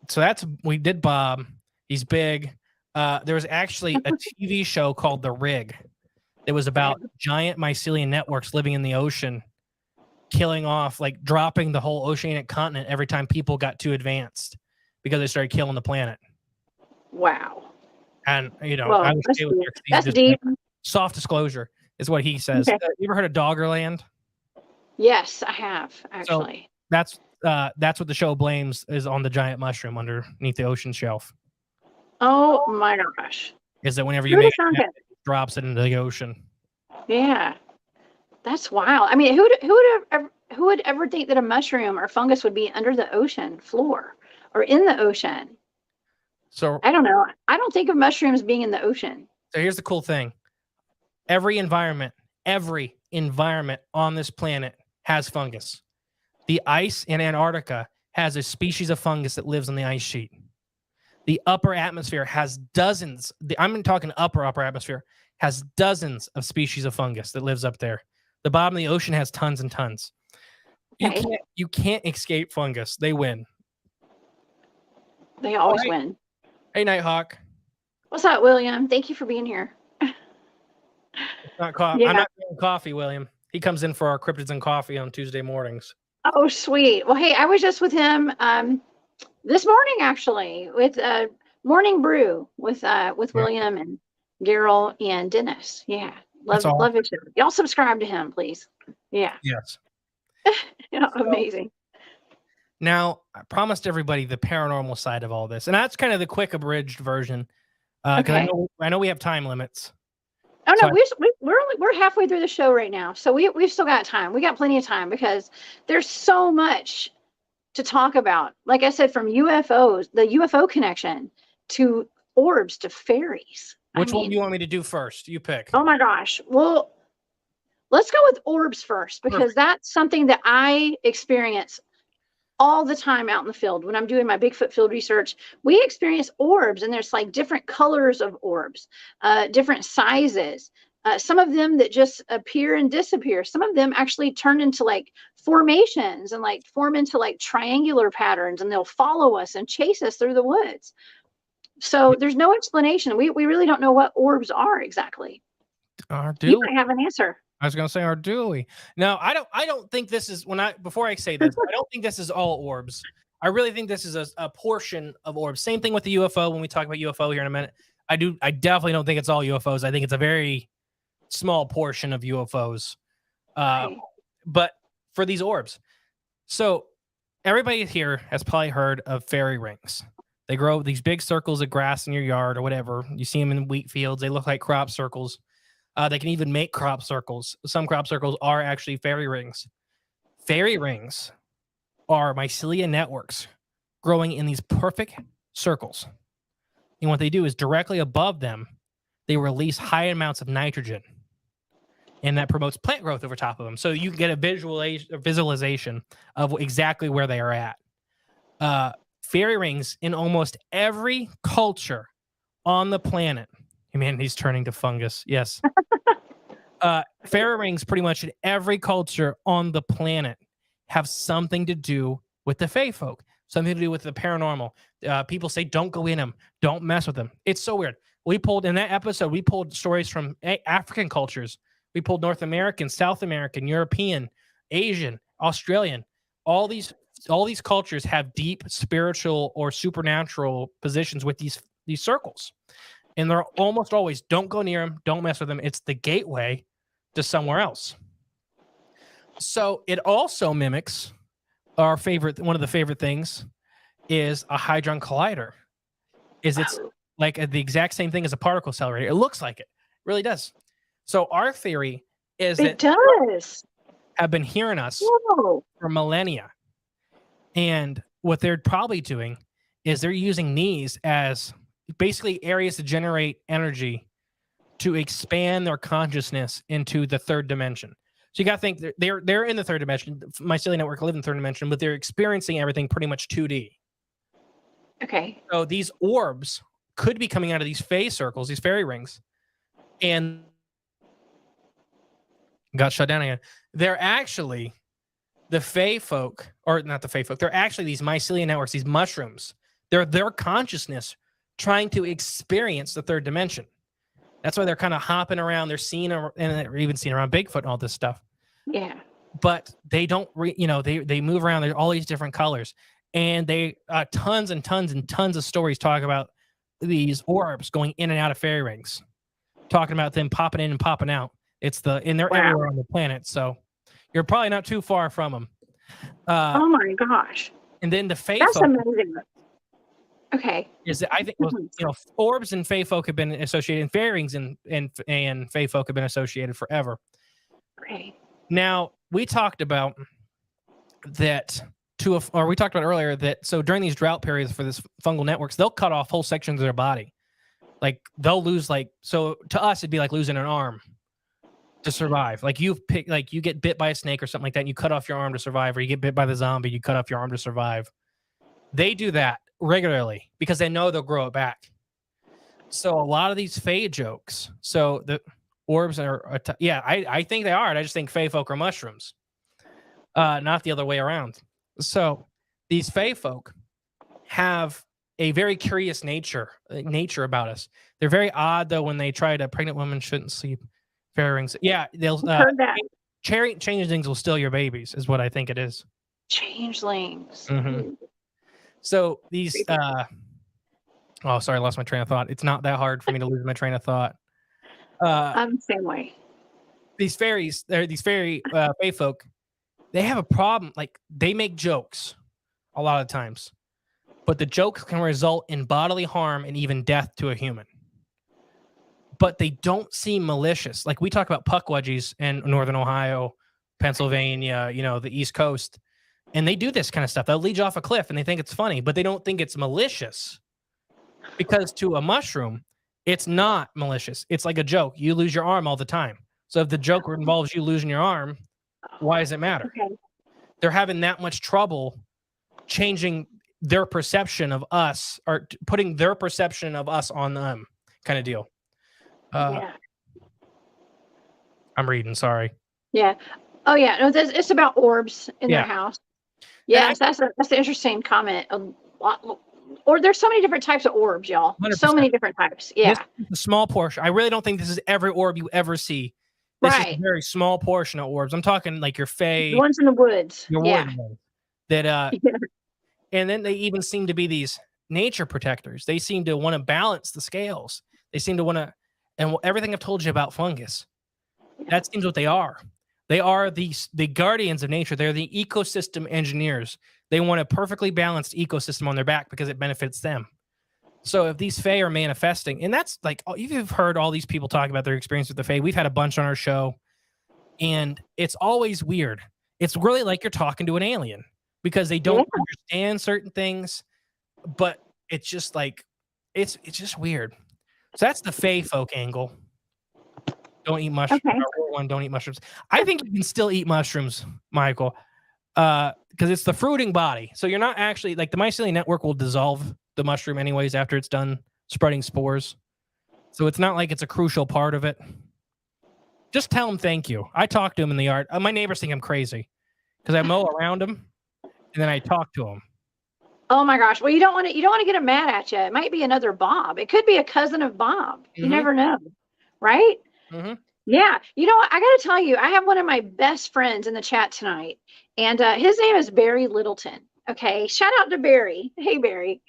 Speaker 2: so we did Bob. He's big. There was actually a TV show called The Rig. It was about giant mycelium networks living in the ocean, killing off, like dropping the whole oceanic continent every time people got too advanced because they started killing the planet.
Speaker 1: Wow.
Speaker 2: And, you know, I would stay with you.
Speaker 1: That's deep.
Speaker 2: Soft disclosure is what he says.
Speaker 1: Okay.
Speaker 2: You ever heard of Doggerland?
Speaker 1: Yes, I have, actually.
Speaker 2: So that's what the show blames, is on the giant mushroom underneath the ocean shelf.
Speaker 1: Oh my gosh.
Speaker 2: Is that whenever you make it drops it into the ocean.
Speaker 1: Yeah. That's wild. I mean, who would ever think that a mushroom or fungus would be under the ocean floor or in the ocean?
Speaker 2: So
Speaker 1: I don't know. I don't think of mushrooms being in the ocean.
Speaker 2: So here's the cool thing. Every environment on this planet has fungus. The ice in Antarctica has a species of fungus that lives on the ice sheet. The upper atmosphere has dozens. I'm talking upper atmosphere has dozens of species of fungus that lives up there. The bottom of the ocean has tons and tons.
Speaker 1: Okay.
Speaker 2: You can't escape fungus. They win.
Speaker 1: They always win.
Speaker 2: Hey, Nighthawk.
Speaker 1: What's up, William? Thank you for being here.
Speaker 2: Not coffee. Yeah. I'm not drinking coffee, William. He comes in for our Cryptids and coffee on Tuesday mornings.
Speaker 1: Oh, sweet. Well, hey, I was just with him this morning, actually, with morning brew with William and Gerald and Dennis. Yeah, love it. Y'all subscribe to him, please. Yeah.
Speaker 2: Yes.
Speaker 1: Amazing.
Speaker 2: Now, I promised everybody the paranormal side of all this, and that's kind of the quick abridged version, because I know we have time limits.
Speaker 1: Oh
Speaker 2: So
Speaker 1: no, we're halfway through the show right now, so we've still got time. We got plenty of time because there's so much to talk about. Like I said, from UFOs, the UFO connection, to orbs, to fairies.
Speaker 2: which one do you want me to do first? You pick.
Speaker 1: Oh my gosh. Well, let's go with orbs first, because
Speaker 2: Perfect.
Speaker 1: that's something that I experience all the time out in the field. When I'm doing my Bigfoot field research, we experience orbs, and there's like different colors of orbs, different sizes. Some of them that just appear and disappear. Some of them actually turn into like formations and like form into like triangular patterns, and they'll follow us and chase us through the woods. So there's no explanation. We really don't know what orbs are exactly. You might have an answer.
Speaker 2: I was gonna say, or do we? No, I don't think this is before I say this, I don't think this is all orbs. I really think this is a portion of orbs. Same thing with the UFO when we talk about UFO here in a minute. I definitely don't think it's all UFOs. I think it's a very small portion of UFOs. But for these orbs, so everybody here has probably heard of fairy rings. They grow these big circles of grass in your yard or whatever. You see them in wheat fields. They look like crop circles. They can even make crop circles. Some crop circles are actually fairy rings. Fairy rings are mycelia networks growing in these perfect circles. And what they do is directly above them, they release high amounts of nitrogen. And that promotes plant growth over top of them. So you can get a visualization of exactly where they are at. Fairy rings in almost every culture on the planet. Man, he's turning to fungus. Yes. Fairy rings pretty much in every culture on the planet have something to do with the fae folk, something to do with the paranormal. People say, don't go in them. Don't mess with them. It's so weird. In that episode, we pulled stories from African cultures. We pulled North American, South American, European, Asian, Australian. All these cultures have deep spiritual or supernatural positions with these circles. And they're almost always, don't go near them, don't mess with them. It's the gateway to somewhere else. So it also mimics one of the favorite things is a hadron collider. It's like the exact same thing as a particle accelerator. It looks like it. It really does. So our theory is that have been hearing us for millennia. And what they're probably doing is they're using these as basically areas to generate energy to expand their consciousness into the third dimension. So you got to think they're in the third dimension. Mycelia network live in the third dimension, but they're experiencing everything pretty much 2D.
Speaker 1: Okay.
Speaker 2: So these orbs could be coming out of these fae circles, these fairy rings, and got shut down again. They're actually the fae folk, or not the fae folk. They're actually these mycelia networks, these mushrooms. They're their consciousness trying to experience the third dimension. That's why they're kind of hopping around. They're seeing, and they're even seeing around Bigfoot and all this stuff.
Speaker 1: Yeah.
Speaker 2: But they don't, they move around. There's all these different colors, and they tons and tons and tons of stories talk about these orbs going in and out of fairy rings, talking about them popping in and popping out. And they're everywhere on the planet. So you're probably not too far from them.
Speaker 1: Oh my gosh.
Speaker 2: And then the fae
Speaker 1: That's
Speaker 2: folk,
Speaker 1: amazing. Okay.
Speaker 2: I think orbs and fae folk have been associated, and fairy rings and fae folk have been associated forever.
Speaker 1: Okay.
Speaker 2: Now we talked about that we talked about earlier that so during these drought periods for this fungal networks, they'll cut off whole sections of their body. Like they'll lose so to us it'd be like losing an arm to survive. Like you get bit by a snake or something like that, and you cut off your arm to survive, or you get bit by the zombie, you cut off your arm to survive. They do that regularly because they know they'll grow it back. So a lot of these fae jokes. So the orbs are, I think they are. And I just think fae folk are mushrooms, not the other way around. So these fae folk have a very curious nature about us. They're very odd though when they try to. Pregnant women shouldn't sleep. Fairy rings. Yeah, they'll. Changelings will steal your babies, is what I think it is.
Speaker 1: Changelings.
Speaker 2: Mm-hmm. So these. Oh, sorry, I lost my train of thought. It's not that hard for me to lose my train of thought.
Speaker 1: I'm the same way.
Speaker 2: These fairy fae folk, they have a problem. Like they make jokes a lot of times, but the jokes can result in bodily harm and even death to a human. but they don't seem malicious. Like we talk about puckwudgies in Northern Ohio, Pennsylvania, the East Coast, and they do this kind of stuff. They'll lead you off a cliff and they think it's funny, but they don't think it's malicious, because to a mushroom, it's not malicious. It's like a joke. You lose your arm all the time. So if the joke involves you losing your arm, why does it matter?
Speaker 1: Okay.
Speaker 2: They're having that much trouble changing their perception of us, or putting their perception of us on them, kind of deal.
Speaker 1: Yeah.
Speaker 2: I'm reading, sorry.
Speaker 1: Yeah. Oh yeah. No, it's about orbs in their house. Yes, that's an interesting comment. Or there's so many different types of orbs, y'all.
Speaker 2: 100%.
Speaker 1: So many different types. Yeah.
Speaker 2: This is a small portion. I really don't think this is every orb you ever see. This is a very small portion of orbs. I'm talking like your fae.
Speaker 1: The ones in the woods.
Speaker 2: Your wood ones. That and then they even seem to be these nature protectors. They seem to want to balance the scales. They seem to want to, and everything I've told you about fungus, that seems what they are. They are the guardians of nature. They're the ecosystem engineers. They want a perfectly balanced ecosystem on their back because it benefits them. So if these fae are manifesting, and that's like, you've heard all these people talk about their experience with the fae. We've had a bunch on our show, and it's always weird. It's really like you're talking to an alien because they don't understand certain things, but it's just like, it's just weird. So that's the fae folk angle. Don't eat mushrooms.
Speaker 1: Okay.
Speaker 2: One, don't eat mushrooms. I think you can still eat mushrooms, Michael, because it's the fruiting body. So you're not actually, like, the mycelium network will dissolve the mushroom anyways after it's done spreading spores. So it's not like it's a crucial part of it. Just tell them thank you. I talk to them in the yard. My neighbors think I'm crazy because I mow around them and then I talk to them.
Speaker 1: Oh my gosh. Well, you don't want to get them mad at you. It might be another Bob. It could be a cousin of Bob. You never know. Right?
Speaker 2: Mm-hmm.
Speaker 1: Yeah. You know what? I got to tell you, I have one of my best friends in the chat tonight, and his name is Barry Littleton. Okay. Shout out to Barry. Hey, Barry.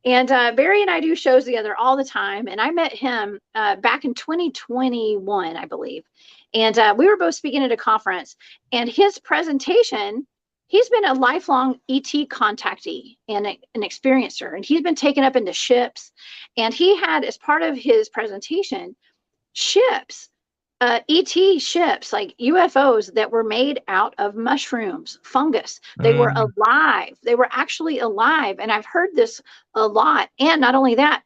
Speaker 1: And Barry and I do shows together all the time. And I met him back in 2021, I believe. And we were both speaking at a conference, and his presentation, he's been a lifelong ET contactee and an experiencer, and he's been taken up into ships. And he had, as part of his presentation, ships, ET ships, like UFOs that were made out of mushrooms, fungus. They were alive. They were actually alive. And I've heard this a lot. And not only that,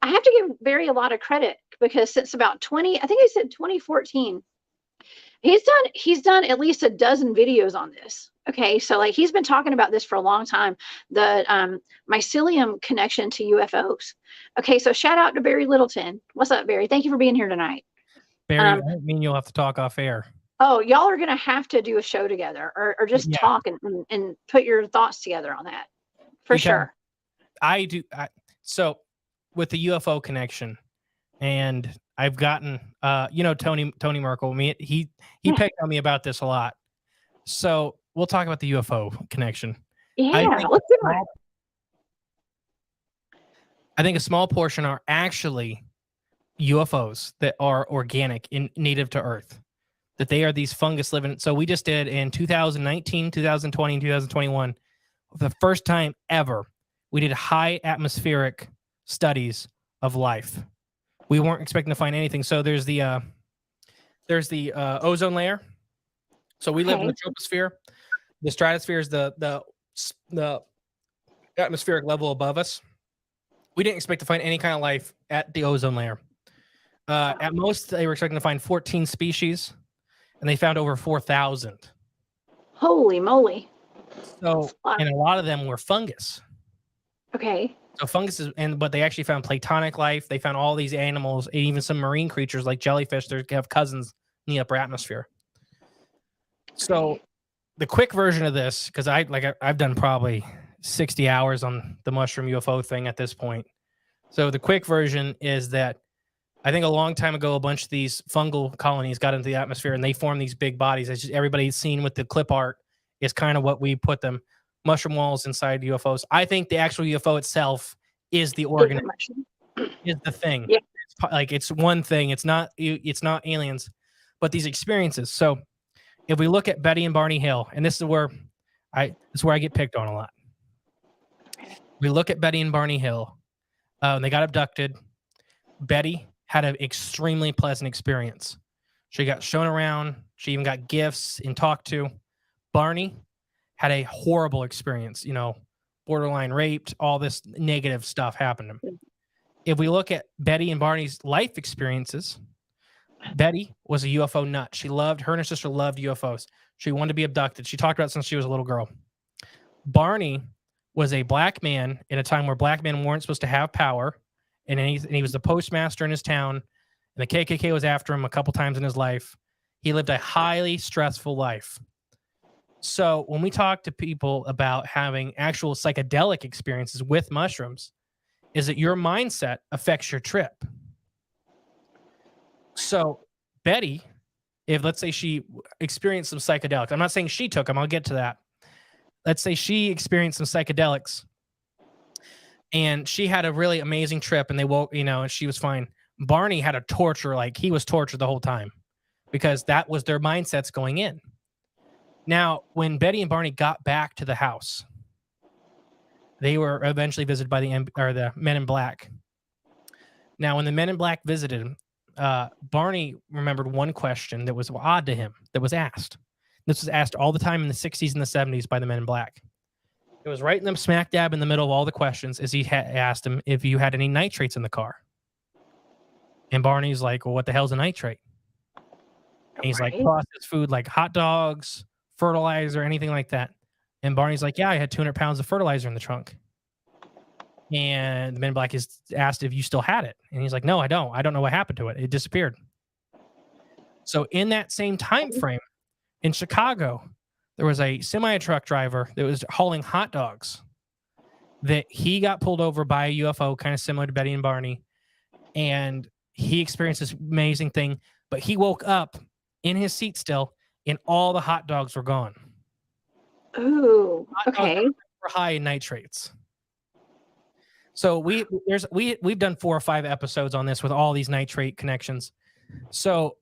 Speaker 1: I have to give Barry a lot of credit, because since about 2014, he's done at least a dozen videos on this. Okay. So like, he's been talking about this for a long time, the mycelium connection to UFOs. Okay. So shout out to Barry Littleton. What's up, Barry? Thank you for being here tonight.
Speaker 2: Barry, I don't mean you'll have to talk off air.
Speaker 1: Oh, y'all are going to have to do a show together, or just talk and put your thoughts together on that. For sure.
Speaker 2: I do. So with the UFO connection, and I've gotten, Tony Merkel, he picked on me about this a lot. So we'll talk about the UFO connection.
Speaker 1: Yeah, let's do it.
Speaker 2: I think a small portion are actually UFOs that are organic and native to Earth, that they are these fungus living. So we just did in 2019, 2020, and 2021, for the first time ever, we did high atmospheric studies of life. We weren't expecting to find anything. So there's the ozone layer. So we live in the troposphere. The stratosphere is the atmospheric level above us. We didn't expect to find any kind of life at the ozone layer. At most, they were expecting to find 14 species, and they found over 4,000.
Speaker 1: Holy moly.
Speaker 2: So, and a lot of them were fungus.
Speaker 1: Okay.
Speaker 2: So fungus but they actually found platonic life. They found all these animals, and even some marine creatures like jellyfish. They have cousins in the upper atmosphere. So the quick version of this, because I've done probably 60 hours on the mushroom UFO thing at this point. So the quick version is that I think a long time ago, a bunch of these fungal colonies got into the atmosphere and they formed these big bodies. As everybody's seen with the clip art is kind of what we put them, mushroom walls inside UFOs. I think the actual UFO itself is the organism, is the thing. Yeah. It's one thing. It's not aliens, but these experiences. So if we look at Betty and Barney Hill, and this is where I get picked on a lot. We look at Betty and Barney Hill. They got abducted. Betty had an extremely pleasant experience. She got shown around. She even got gifts and talked to. Barney had a horrible experience, borderline raped, all this negative stuff happened to him. If we look at Betty and Barney's life experiences, Betty was a UFO nut. Her and her sister loved UFOs. She wanted to be abducted. She talked about it since she was a little girl. Barney was a black man in a time where black men weren't supposed to have power. And he was the postmaster in his town. And the KKK was after him a couple times in his life. He lived a highly stressful life. So when we talk to people about having actual psychedelic experiences with mushrooms, is that your mindset affects your trip. So Betty, if let's say she experienced some psychedelics, I'm not saying she took them, I'll get to that. Let's say she experienced some psychedelics and she had a really amazing trip and they woke, and she was fine. Barney had a torture, like he was tortured the whole time because that was their mindsets going in. Now, when Betty and Barney got back to the house, they were eventually visited by the Men in Black. Now, when the Men in Black visited him, Barney remembered one question that was odd to him that was asked. This was asked all the time in the 60s and the 70s by the Men in Black. It was right in them smack dab in the middle of all the questions as he asked him if you had any nitrates in the car. And Barney's like, well, what the hell's a nitrate? And he's like, processed food like hot dogs, fertilizer, anything like that. And Barney's like, yeah, I had 200 pounds of fertilizer in the trunk. And the Men in Black is asked if you still had it. And he's like, no, I don't. I don't know what happened to it. It disappeared. So in that same time frame, in Chicago, there was a semi-truck driver that was hauling hot dogs that he got pulled over by a UFO, kind of similar to Betty and Barney. And he experienced this amazing thing, but he woke up in his seat still, and all the hot dogs were gone.
Speaker 1: Ooh, okay.
Speaker 2: Were high in nitrates. So we've done 4 or 5 episodes on this with all these nitrate connections. So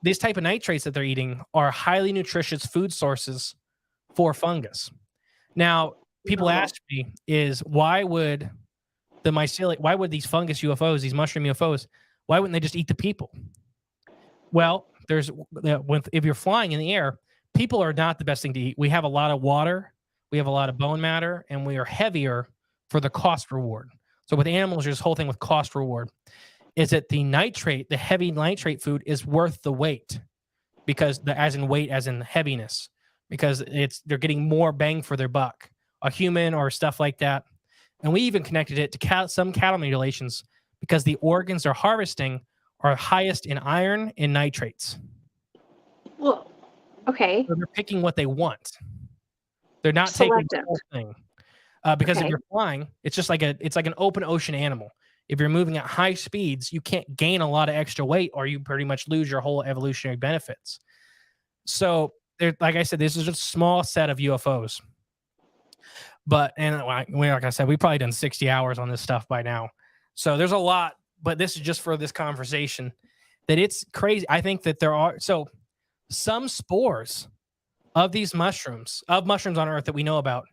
Speaker 2: these type of nitrates that they're eating are highly nutritious food sources for fungus. Now, people ask me is why would the Mycelia, why would these fungus UFOs, these mushroom UFOs, why wouldn't they just eat the people? Well, if you're flying in the air, people are not the best thing to eat. We have a lot of water, we have a lot of bone matter, and we are heavier for the cost reward. So with animals, there's this whole thing with cost reward. Is that the nitrate, the heavy nitrate food is worth the weight because as in weight, as in heaviness, because they're getting more bang for their buck, a human or stuff like that. And we even connected it to some cattle mutilations because the organs they're harvesting are highest in iron and nitrates.
Speaker 1: Well, okay.
Speaker 2: So they're picking what they want. They're not taking the whole thing. Because if you're flying, it's just like it's like an open ocean animal. If you're moving at high speeds, you can't gain a lot of extra weight or you pretty much lose your whole evolutionary benefits. So, like I said, this is just a small set of UFOs. Like I said, we've probably done 60 hours on this stuff by now. So there's a lot, but this is just for this conversation that it's crazy. I think that there are some spores of these mushrooms on Earth that we know about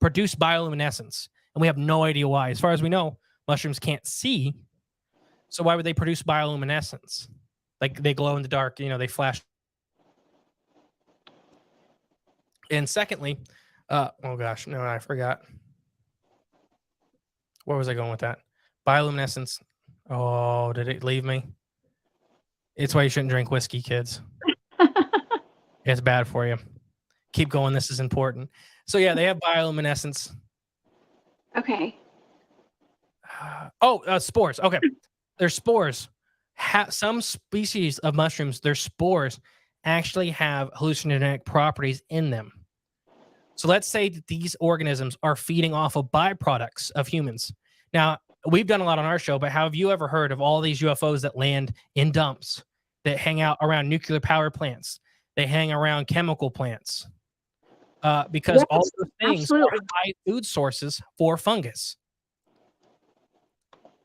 Speaker 2: produce bioluminescence, and we have no idea why. As far as we know, mushrooms can't see, so why would they produce bioluminescence? Like they glow in the dark, they flash. And secondly, oh gosh, no, I forgot. Where was I going with that? Bioluminescence. Oh, did it leave me? It's why you shouldn't drink whiskey, kids. It's bad for you. Keep going. This is important. So yeah, they have bioluminescence.
Speaker 1: Okay.
Speaker 2: Spores. Okay. Their spores. Some species of mushrooms, their spores actually have hallucinogenic properties in them. So let's say that these organisms are feeding off of byproducts of humans. Now, we've done a lot on our show, but have you ever heard of all these UFOs that land in dumps, that hang out around nuclear power plants? They hang around chemical plants. Because all those things are high food sources for fungus.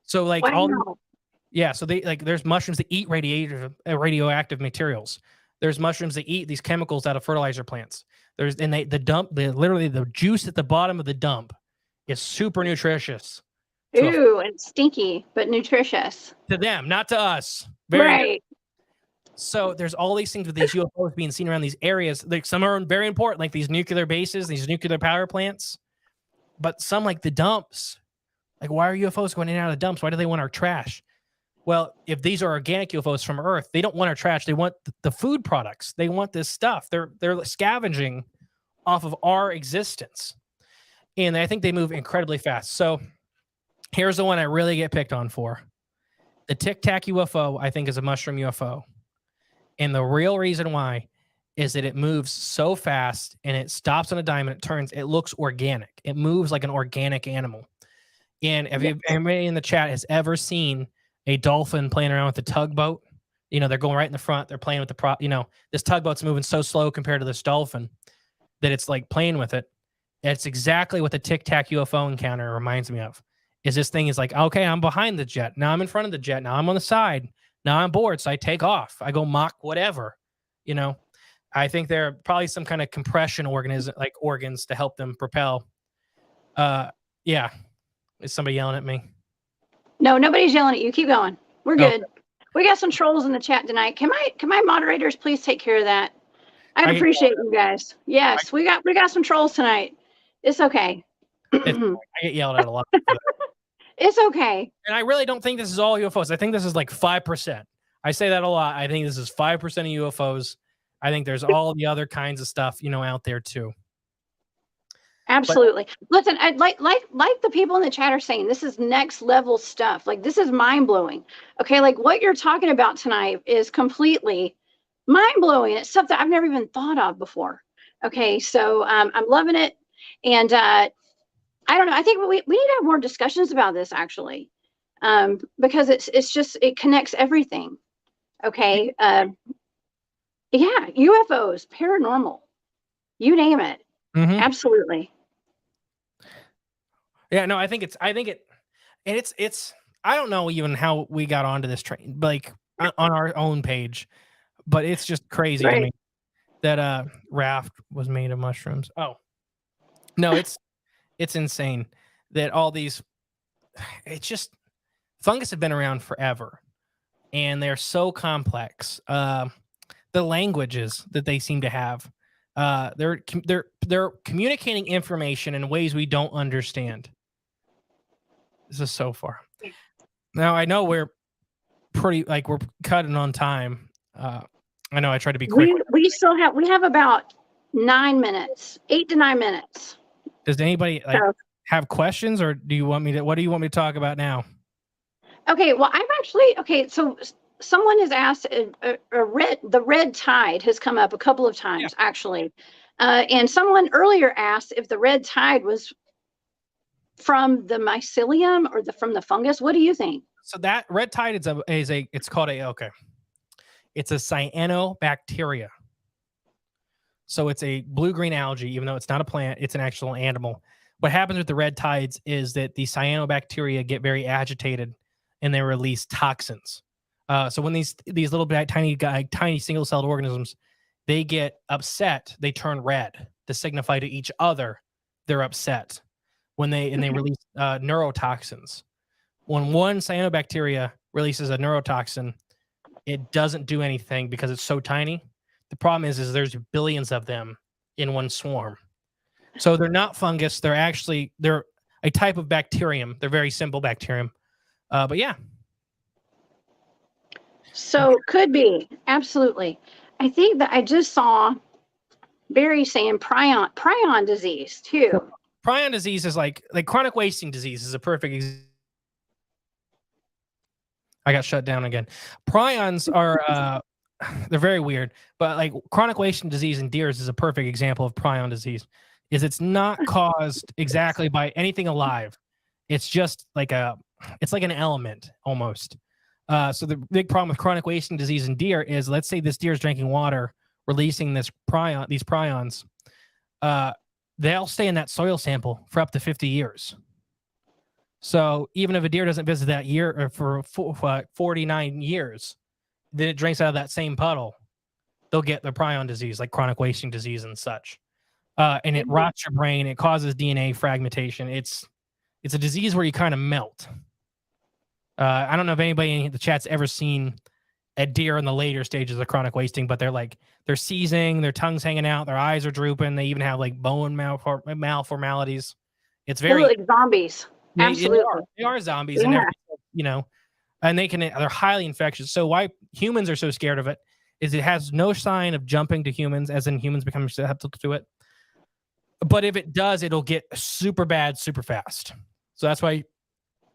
Speaker 2: So there's mushrooms that eat radioactive materials. There's mushrooms that eat these chemicals out of fertilizer plants. Literally the juice at the bottom of the dump is super nutritious
Speaker 1: Ooh, and stinky, but nutritious.
Speaker 2: To them, not to us.
Speaker 1: Right.
Speaker 2: So there's all these things with these UFOs being seen around these areas. Like some are very important, like these nuclear bases, these nuclear power plants. But some, like the dumps, like why are UFOs going in and out of the dumps? Why do they want our trash? Well, if these are organic UFOs from Earth, they don't want our trash. They want the food products. They want this stuff. They're scavenging off of our existence. And I think they move incredibly fast. So here's the one I really get picked on for. The Tic-Tac UFO, I think, is a mushroom UFO. And the real reason why is that it moves so fast and it stops on a dime and it turns, it looks organic. It moves like an organic animal. And if anybody in the chat has ever seen a dolphin playing around with a tugboat, you know, they're going right in the front, they're playing with the this tugboat's moving so slow compared to this dolphin that it's like playing with it. It's exactly what the Tic-Tac UFO encounter reminds me of. Is this thing is like, okay, I'm behind the jet. Now I'm in front of the jet. Now I'm on the side. Now I'm bored. So I take off. I go mock whatever, you know. I think there are probably some kind of compression organs to help them propel. Yeah. Is somebody yelling at me?
Speaker 1: No, nobody's yelling at you. Keep going. We're good. We got some trolls in the chat tonight. Can my moderators please take care of that? I'd appreciate you guys. Yes, we got some trolls tonight. It's okay.
Speaker 2: I get yelled at a lot.
Speaker 1: It's okay.
Speaker 2: And I really don't think this is all UFOs. I think this is like 5%. I say that a lot. I think this is 5% of UFOs. I think there's all the other kinds of stuff, you know, out there too.
Speaker 1: Absolutely. Listen, I'd like the people in the chat are saying, this is next level stuff. Like, this is mind blowing. Okay, like what you're talking about tonight is completely mind blowing. It's stuff that I've never even thought of before. Okay, so I'm loving it, and I don't know. I think we need to have more discussions about this actually, because it connects everything. Okay, yeah, UFOs, paranormal, you name it. Mm-hmm. Absolutely.
Speaker 2: Yeah, no, I think it's I don't know even how we got onto this train, like on our own page, but it's just crazy to me that raft was made of mushrooms. Oh, no, it's insane that all these, it's just, fungus have been around forever and they're so complex. The languages that they seem to have, they're communicating information in ways we don't understand. This is so far. Now I know we're we're cutting on time. I know I tried to be quick.
Speaker 1: We have about 9 minutes, 8 to 9 minutes.
Speaker 2: Does anybody have questions, or what do you want me to talk about now?
Speaker 1: Okay, well, so someone has asked, the red tide has come up a couple of times, actually. And someone earlier asked if the red tide was from the mycelium or from the fungus. What do you think?
Speaker 2: So that red tide it's a cyanobacteria. So it's a blue-green algae, even though it's not a plant, it's an actual animal. What happens with the red tides is that the cyanobacteria get very agitated and they release toxins. So when these little tiny single-celled organisms, they get upset, they turn red to signify to each other they're upset when they release neurotoxins. When one cyanobacteria releases a neurotoxin, it doesn't do anything because it's so tiny. The problem is there's billions of them in one swarm. So they're not fungus. They're a type of bacterium. They're very simple bacterium. But yeah.
Speaker 1: So could be. Absolutely. I think that I just saw Barry saying prion disease too.
Speaker 2: Prion disease is like chronic wasting disease is a perfect example. I got shut down again. Prions are they're very weird, but like chronic wasting disease in deers is a perfect example of prion disease. It's not caused exactly by anything alive. It's just like an element almost. So the big problem with chronic wasting disease in deer is, let's say this deer is drinking water, releasing these prions. They'll stay in that soil sample for up to 50 years. So even if a deer doesn't visit that year or for 49 years, then it drinks out of that same puddle, they'll get the prion disease, like chronic wasting disease and such. And it rots your brain. It causes DNA fragmentation. It's It's a disease where you kind of melt. I don't know if anybody in the chat's ever seen a deer in the later stages of chronic wasting, but they're seizing, their tongue's hanging out, their eyes are drooping. They even have like bone malformalities. It's very
Speaker 1: like zombies. Absolutely.
Speaker 2: They are zombies, and and they're highly infectious. So why humans are so scared of it is it has no sign of jumping to humans, as in humans become susceptible to it. But if it does, it'll get super bad, super fast. So that's why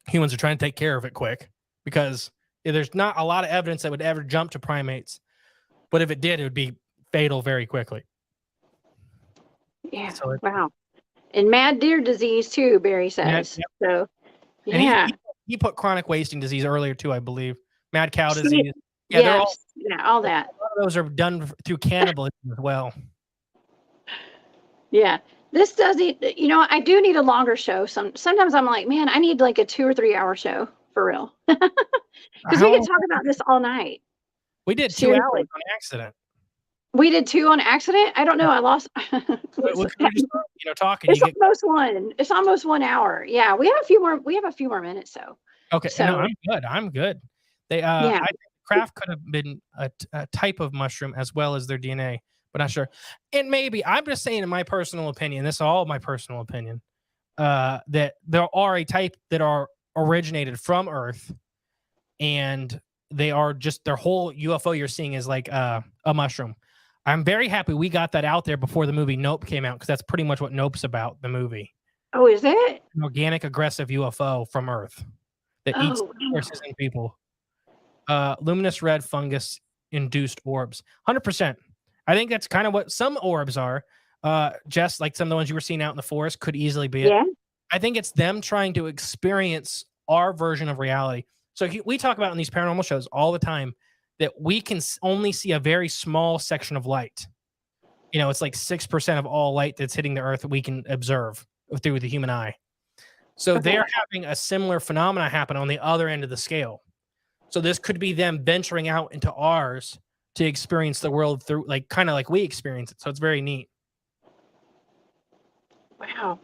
Speaker 2: humans are trying to take care of it quick, because there's not a lot of evidence that would ever jump to primates. But if it did, it would be fatal very quickly.
Speaker 1: Yeah. So wow. And mad deer disease too, Barry says. Yep. So yeah.
Speaker 2: And he put chronic wasting disease earlier too, I believe. Mad cow disease.
Speaker 1: Yeah, all that.
Speaker 2: A lot of those are done through cannibalism as well.
Speaker 1: Yeah. This does need, I do need a longer show. Sometimes I'm like, man, I need like a 2 or 3 hour show for real. Because we could talk about this all night.
Speaker 2: We did 2 hours on accident.
Speaker 1: We did 2 on accident? I don't know. I lost.
Speaker 2: Talking.
Speaker 1: It's almost 1 hour. Yeah, we have a few more minutes though.
Speaker 2: Okay, so no, I'm good. I think craft could have been a type of mushroom as well as their DNA, but not sure. And maybe I'm just saying, in my personal opinion, this is all my personal opinion, that there are a type that are originated from Earth, and they are just their whole UFO you're seeing is like a mushroom. I'm very happy we got that out there before the movie Nope came out, because that's pretty much what Nope's about, the movie.
Speaker 1: Oh, is it?
Speaker 2: An organic, aggressive UFO from Earth that eats horses and people. Luminous red fungus-induced orbs. 100%. I think that's kind of what some orbs are. Just like some of the ones you were seeing out in the forest could easily be it.
Speaker 1: Yeah.
Speaker 2: I think it's them trying to experience our version of reality. So we talk about in these paranormal shows all the time that we can only see a very small section of light. It's like 6% of all light that's hitting the Earth that we can observe through the human eye. So they're having a similar phenomena happen on the other end of the scale. So this could be them venturing out into ours to experience the world through, like, kind of like we experience it. So it's very neat.
Speaker 1: Wow.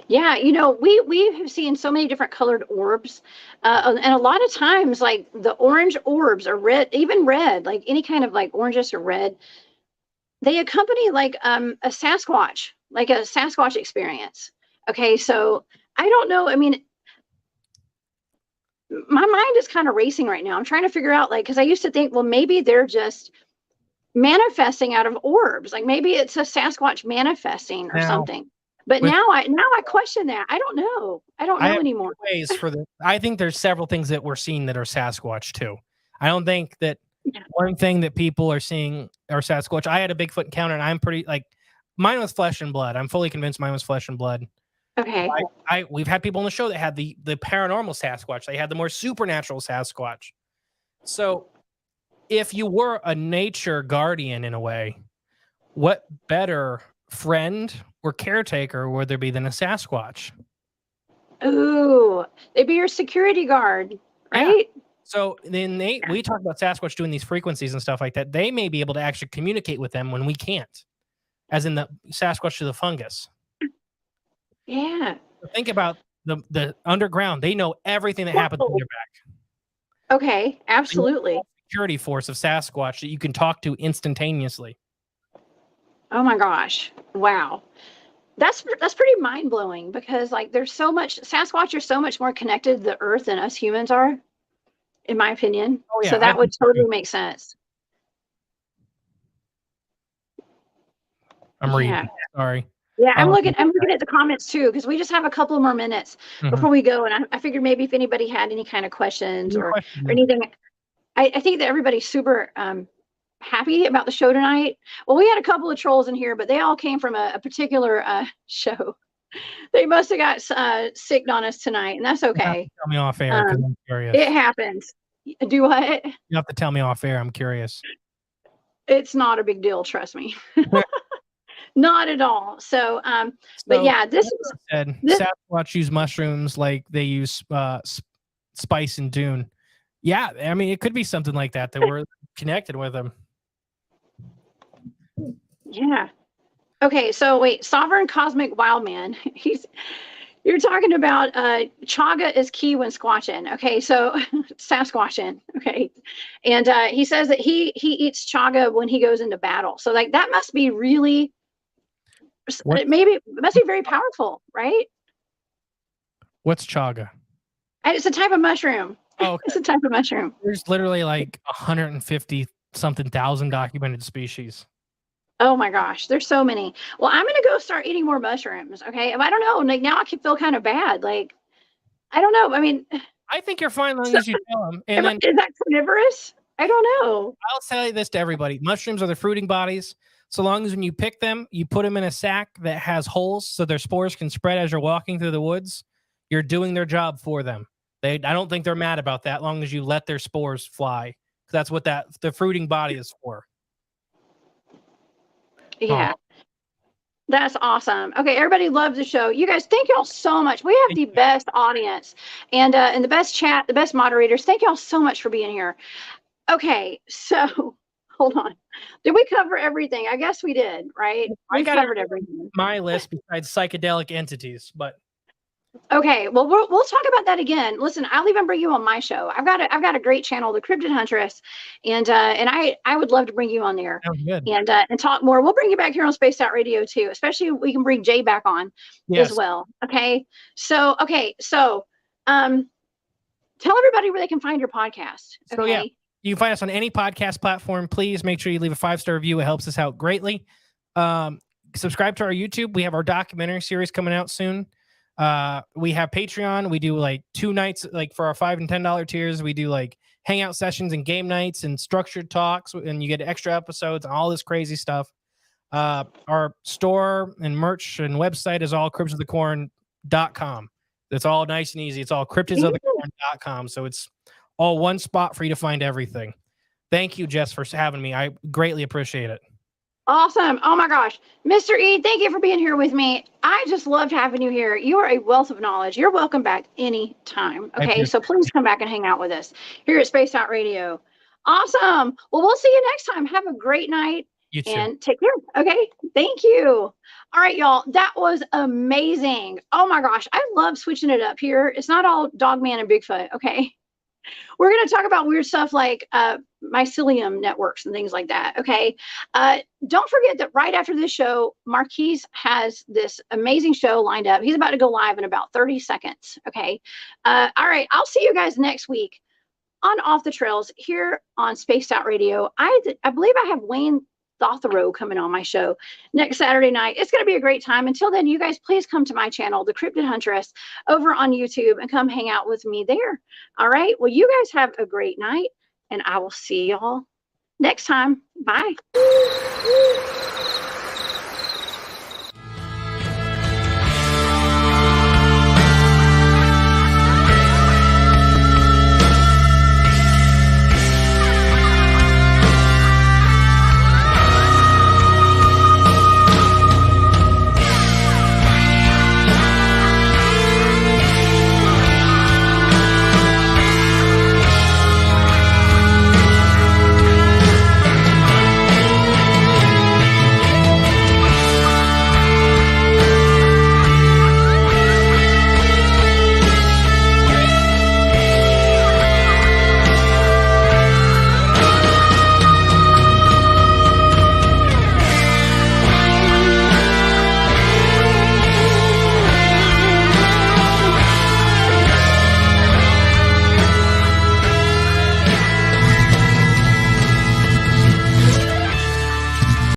Speaker 1: Yeah, we have seen so many different colored orbs, and a lot of times, like the orange orbs are red, even red, like any kind of like oranges or red. They accompany like a Sasquatch experience. Okay, so I don't know. I mean, my mind is kind of racing right now. I'm trying to figure out, like, because I used to think, well, maybe they're just manifesting out of orbs, like maybe it's a Sasquatch manifesting or something. But now I question that. I don't know. I don't know anymore.
Speaker 2: I think there's several things that we're seeing that are Sasquatch too. I don't think that one thing that people are seeing are Sasquatch. I had a Bigfoot encounter, and I'm pretty mine was flesh and blood. I'm fully convinced mine was flesh and blood.
Speaker 1: Okay.
Speaker 2: We've had people on the show that had the paranormal Sasquatch. They had the more supernatural Sasquatch. So if you were a nature guardian in a way, what better friend or caretaker would there be than a Sasquatch?
Speaker 1: Ooh, they'd be your security guard, right?
Speaker 2: Yeah. So then we talk about Sasquatch doing these frequencies and stuff like that. They may be able to actually communicate with them when we can't, as in the Sasquatch to the fungus.
Speaker 1: Yeah.
Speaker 2: So think about the underground. They know everything that happens on your back.
Speaker 1: Okay, absolutely.
Speaker 2: Security force of Sasquatch that you can talk to instantaneously.
Speaker 1: Oh my gosh. Wow. That's pretty mind-blowing, because like there's so much Sasquatch are so much more connected to the Earth than us humans are, in my opinion. Oh, yeah, so that would totally make sense.
Speaker 2: I'm reading. Sorry.
Speaker 1: Yeah, I'm looking at the comments too, because we just have a couple more minutes before we go, and I figured maybe if anybody had any kind of questions or anything. I think that everybody's super happy about the show tonight. Well, we had a couple of trolls in here, but they all came from a particular show. They must have got sick on us tonight, and that's okay.
Speaker 2: Tell me off air, because I'm curious.
Speaker 1: It happens. Do what?
Speaker 2: You have to tell me off air. I'm curious.
Speaker 1: It's not a big deal, trust me. Not at all. So, but yeah,
Speaker 2: Sasquatch use mushrooms like they use spice and dune. Yeah, I mean, it could be something like that we're connected with them.
Speaker 1: Yeah. Okay, so wait, Sovereign Cosmic Wildman. You're talking about chaga is key when squatching. Okay, so Sasquatching. Okay, and he says that he eats chaga when he goes into battle. So like that must be really, maybe it must be very powerful, right?
Speaker 2: What's chaga?
Speaker 1: And it's a type of mushroom.
Speaker 2: Oh, okay.
Speaker 1: It's a type of mushroom.
Speaker 2: There's literally like 150 something thousand documented species.
Speaker 1: Oh my gosh, there's so many. Well, I'm gonna go start eating more mushrooms. Okay, I don't know. Like now, I can feel kind of bad. Like I don't know. I mean,
Speaker 2: I think you're fine as long as you tell them. And then
Speaker 1: is that carnivorous? I don't know.
Speaker 2: I'll tell this to everybody: mushrooms are the fruiting bodies. So long as when you pick them, you put them in a sack that has holes so their spores can spread as you're walking through the woods. You're doing their job for them. I don't think they're mad about that, as long as you let their spores fly. That's what the fruiting body is for.
Speaker 1: Yeah. That's awesome. Okay, everybody loves the show. You guys, thank y'all so much. We have the best audience and the best chat, the best moderators. Thank y'all so much for being here. Okay, so hold on. Did we cover everything? I guess we did, right? We covered everything.
Speaker 2: My list besides psychedelic entities, but
Speaker 1: okay, well, we'll talk about that again. Listen, I'll even bring you on my show. I've got a great channel, the Cryptid Huntress, and I would love to bring you on there and talk more. We'll bring you back here on Spaced Out Radio too, especially if we can bring Jay back on as well. Okay, so tell everybody where they can find your podcast. Okay?
Speaker 2: So yeah, you can find us on any podcast platform. Please make sure you leave a 5-star review. It helps us out greatly. Subscribe to our YouTube. We have our documentary series coming out soon. We have Patreon. We do like 2 nights, like for our $5 and $10 tiers. We do like hangout sessions and game nights and structured talks, and you get extra episodes and all this crazy stuff. Our store and merch and website is all cryptidsofthecorn.com. It's all nice and easy. It's all cryptidsofthecorn.com. So it's all one spot for you to find everything. Thank you, Jess, for having me. I greatly appreciate it.
Speaker 1: Awesome. Oh my gosh. Mr. E, thank you for being here with me. I just loved having you here. You are a wealth of knowledge. You're welcome back anytime. Okay, so please come back and hang out with us here at Spaced Out Radio. Awesome. Well, we'll see you next time. Have a great night.
Speaker 2: You too.
Speaker 1: And take care. Okay, thank you. All right, y'all. That was amazing. Oh my gosh. I love switching it up here. It's not all Dogman and Bigfoot. Okay. We're going to talk about weird stuff like mycelium networks and things like that. Okay. Don't forget that right after this show, Marquise has this amazing show lined up. He's about to go live in about 30 seconds. Okay. All right. I'll see you guys next week on Off the Trails here on Spaced Out Radio. I believe I have Wayne Thothero coming on my show next Saturday night. It's going to be a great time. Until then, you guys, please come to my channel, The Cryptid Huntress, over on YouTube, and come hang out with me there. All right. Well, you guys have a great night, and I will see y'all next time. Bye.